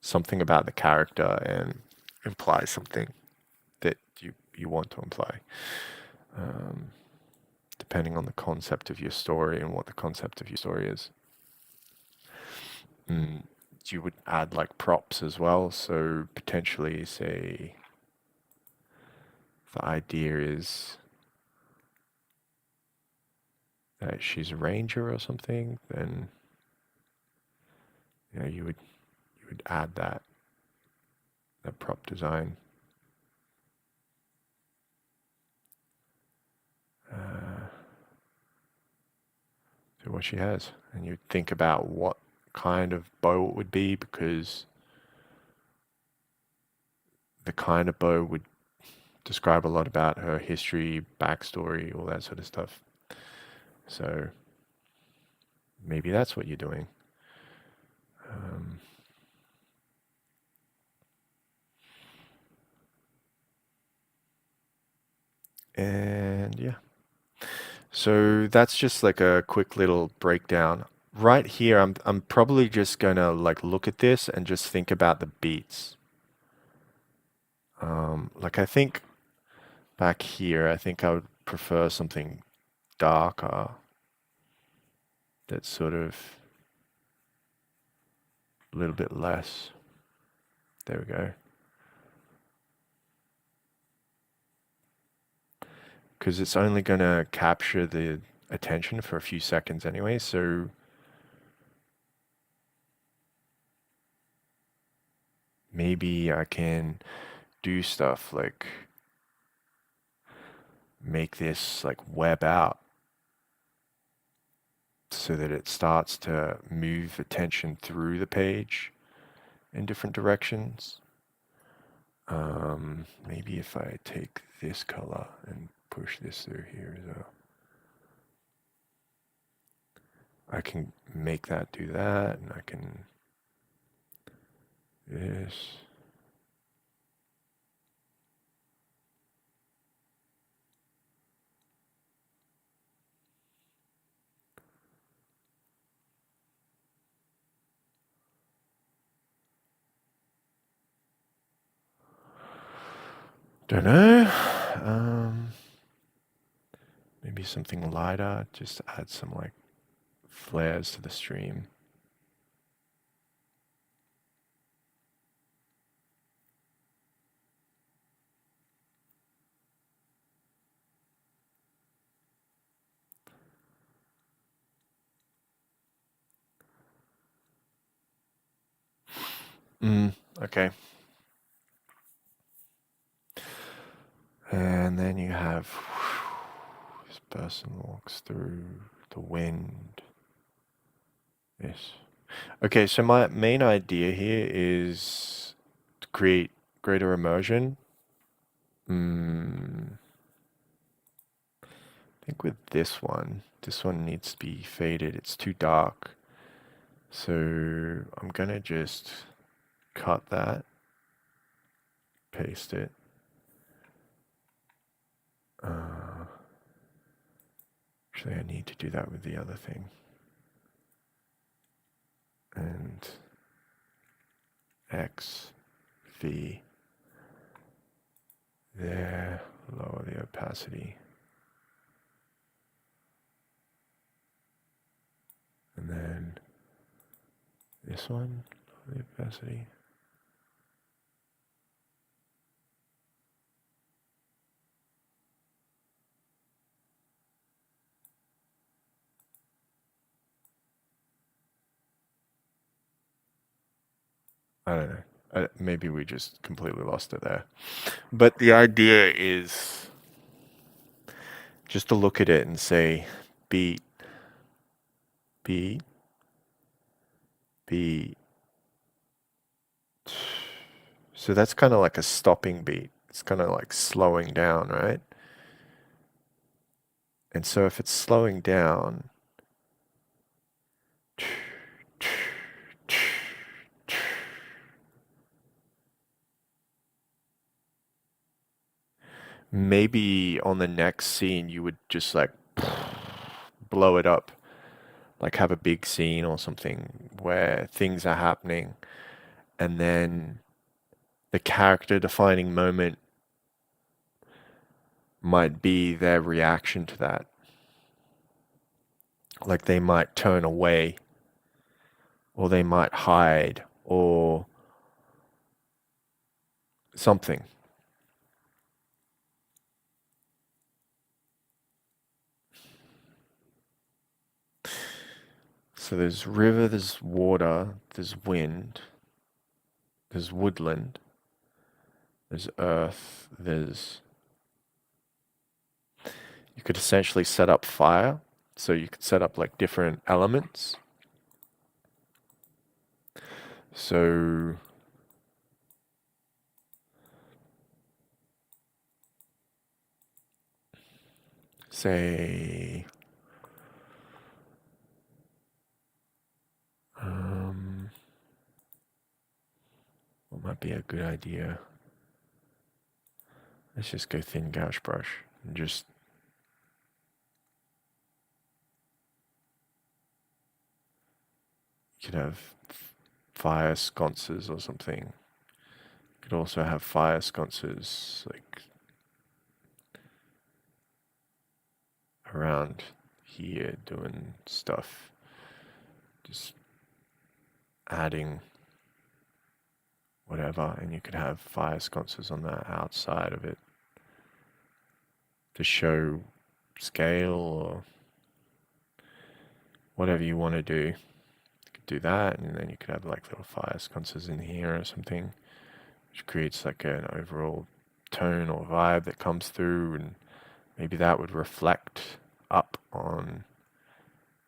something about the character and imply something that you want to imply, depending on the concept of your story and what the concept of your story is. You would add like props as well. So potentially, say, the idea is that she's a ranger or something, then you would add that prop design. To what she has, and you think about what kind of bow it would be, because the kind of bow would describe a lot about her history, backstory, all that sort of stuff. So maybe that's what you're doing. And yeah. So that's just like a quick little breakdown. Right here, I'm probably just gonna like look at this and just think about the beats. Like I think back here, I think I would prefer something darker. That's sort of a little bit less. There we go. Because it's only going to capture the attention for a few seconds anyway, so maybe I can do stuff like make this like web out so that it starts to move attention through the page in different directions. Maybe if I take this color and push this through here as well, I can make that do that, and I can this. Don't know. Maybe something lighter, just add some like flares to the stream. Okay. And then you have this person walks through the wind. Yes. Okay, so my main idea here is to create greater immersion. I think with this one needs to be faded. It's too dark. So I'm gonna just cut that, paste it. Actually, I need to do that with the other thing. And X, V, there, lower the opacity. And then this one, lower the opacity. I don't know. Maybe we just completely lost it there. But the idea is just to look at it and say, beat, beat, beat. So that's kind of like a stopping beat. It's kind of like slowing down, right? And so if it's slowing down, maybe on the next scene you would just like blow it up, like have a big scene or something where things are happening, and then the character defining moment might be their reaction to that. Like they might turn away, or they might hide, or something. So there's river, there's water, there's wind, there's woodland, there's earth, there's... You could essentially set up fire. So you could set up like different elements. So say what might be a good idea? Let's just go thin gouache brush and just you could have fire sconces or something. You could also have fire sconces like around here doing stuff. Just adding whatever, and you could have fire sconces on the outside of it to show scale or whatever you want to do. You could do that, and then you could have like little fire sconces in here or something, which creates like an overall tone or vibe that comes through, and maybe that would reflect up on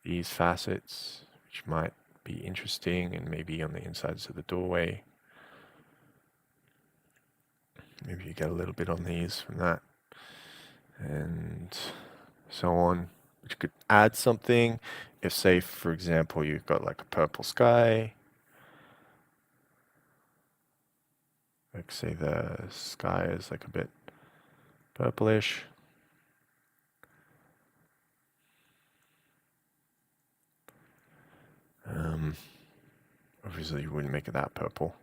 these facets, which might be interesting, and maybe on the insides of the doorway. Maybe you get a little bit on these from that, and so on, which could add something. If, say, for example, you've got like a purple sky, like say the sky is like a bit purplish. Obviously you wouldn't make it that purple.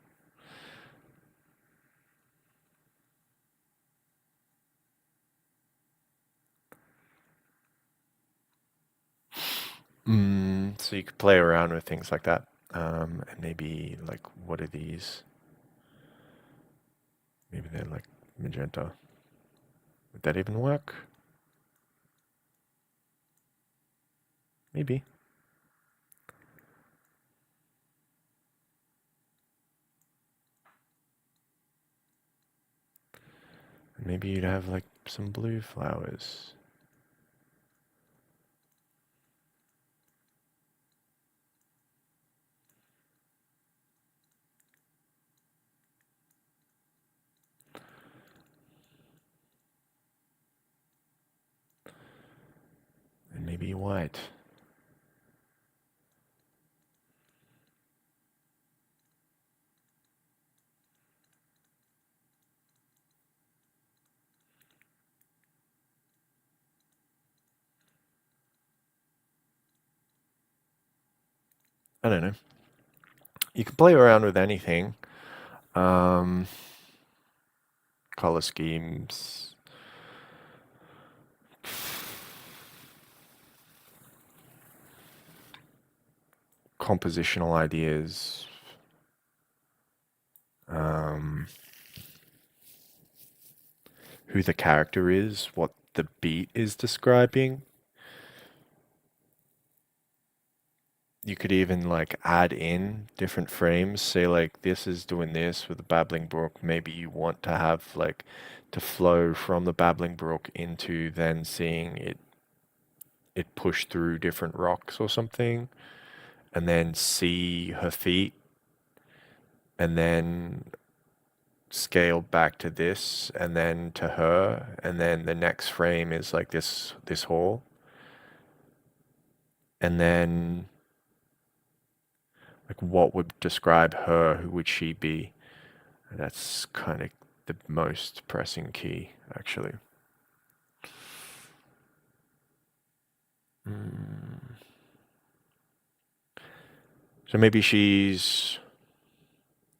So you could play around with things like that. And maybe like, what are these? Maybe they're like magenta. Would that even work? Maybe. Maybe you'd have like some blue flowers. And maybe white. I don't know. You can play around with anything. Color schemes. Compositional ideas. Who the character is, what the beat is describing. You could even like add in different frames, say like this is doing this with the babbling brook. Maybe you want to have like to flow from the babbling brook into then seeing it push through different rocks or something, and then see her feet, and then scale back to this, and then to her, and then the next frame is like this hall, and then like what would describe her? Who would she be? That's kind of the most pressing key, actually. So maybe she's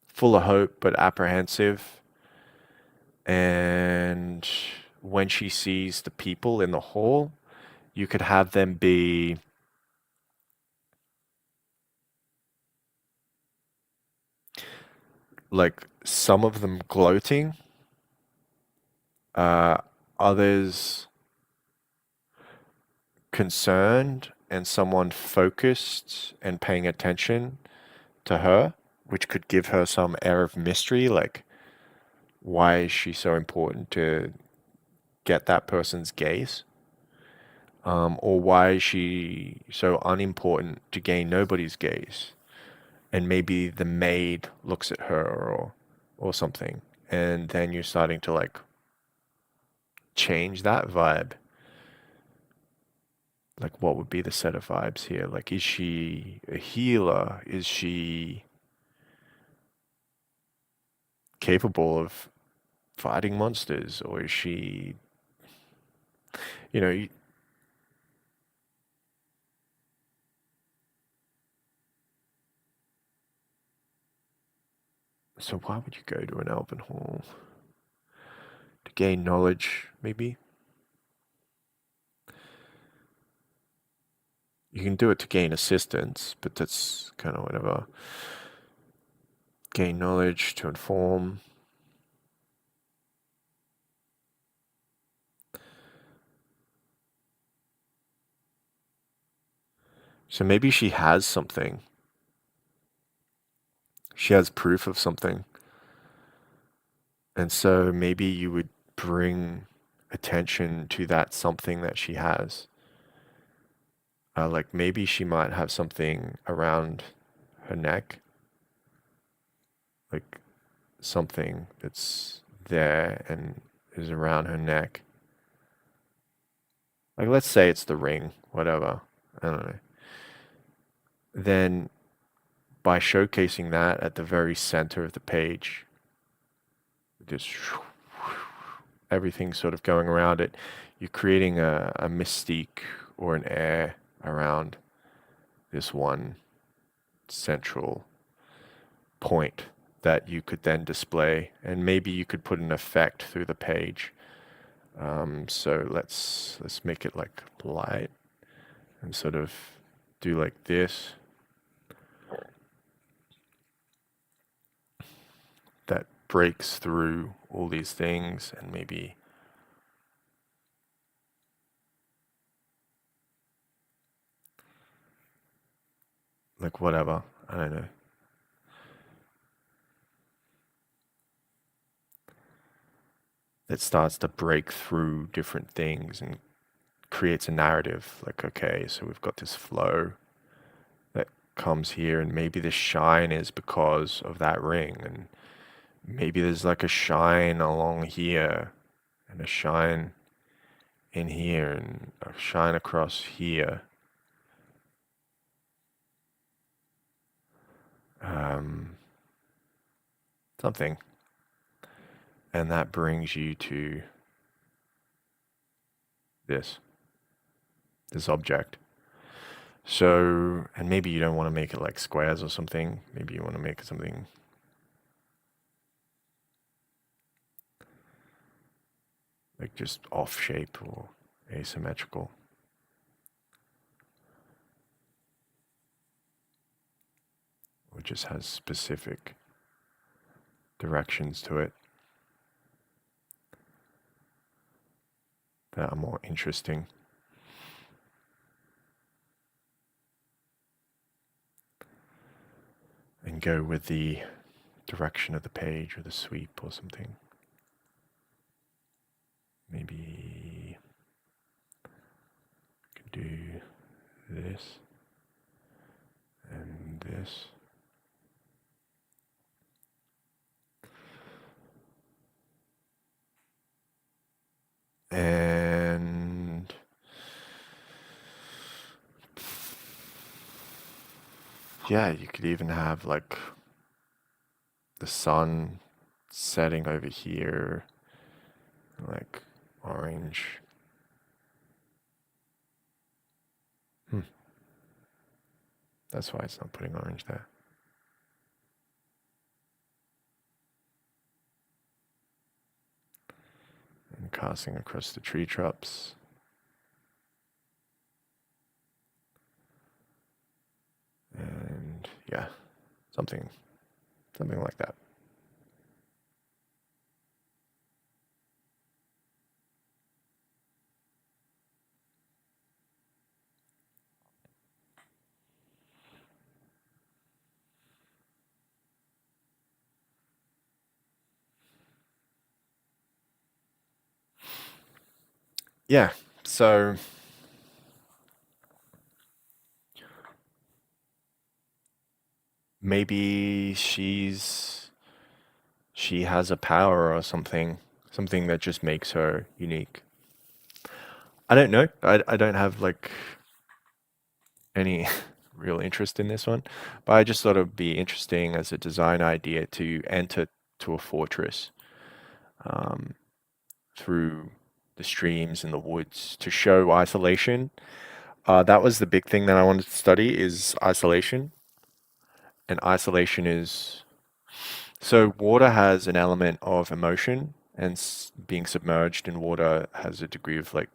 full of hope but apprehensive, and when she sees the people in the hall, you could have them be like some of them gloating, uh, others concerned, and someone focused and paying attention to her, which could give her some air of mystery, like why is she so important to get that person's gaze? Or why is she so unimportant to gain nobody's gaze? And maybe the maid looks at her or something, and then you're starting to like change that vibe. Like, what would be the set of vibes here? Like, is she a healer? Is she capable of fighting monsters? Or is she, you know, so why would you go to an elven hall? To gain knowledge, maybe? You can do it to gain assistance, but that's kind of whatever. Gain knowledge to inform. So maybe she has something. She has proof of something. And so maybe you would bring attention to that something that she has. Like maybe she might have something around her neck, like something that's there and is around her neck. Like let's say it's the ring, whatever. I don't know. Then by showcasing that at the very center of the page, just everything sort of going around it, you're creating a mystique or an air around this one central point that you could then display, and maybe you could put an effect through the page. So let's make it like light and sort of do like this. That breaks through all these things, and maybe like whatever. I don't know. That starts to break through different things and creates a narrative. Like, okay, so we've got this flow that comes here, and maybe the shine is because of that ring, and maybe there's like a shine along here, and a shine in here, and a shine across here. Um, Something. And that brings you to this, this object. So, and maybe you don't want to make it like squares or something. Maybe you want to make it something like just off shape or asymmetrical. Or just has specific directions to it that are more interesting. And go with the direction of the page or the sweep or something. Maybe I could do this and this. And yeah, you could even have like the sun setting over here, like orange. That's why it's not putting orange there. And casting across the tree tops. And yeah, something like that. Yeah, so maybe she has a power or something, something that just makes her unique. I don't know. I don't have like any real interest in this one, but I just thought it'd be interesting as a design idea to enter to a fortress um, through the streams and the woods to show isolation. That was the big thing that I wanted to study is isolation. And isolation is so water has an element of emotion, and being submerged in water has a degree of like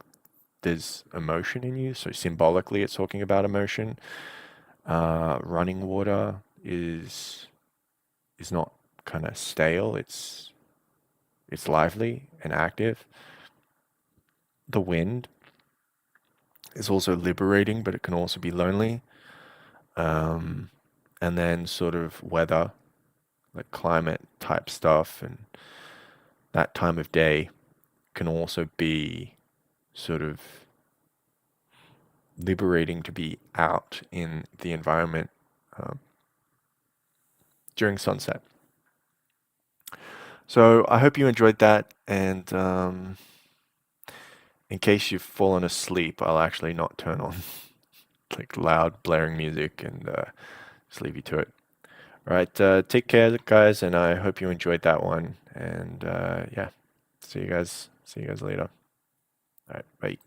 there's emotion in you. So symbolically, it's talking about emotion. Running water is not kind of stale. It's lively and active. The wind is also liberating, but it can also be lonely. Um, and then sort of weather, like climate type stuff, and that time of day can also be sort of liberating to be out in the environment um, during sunset. So I hope you enjoyed that, and in case you've fallen asleep, I'll actually not turn on like loud blaring music and just leave you to it. All right, take care, guys, and I hope you enjoyed that one. And yeah, see you guys. See you guys later. All right, bye.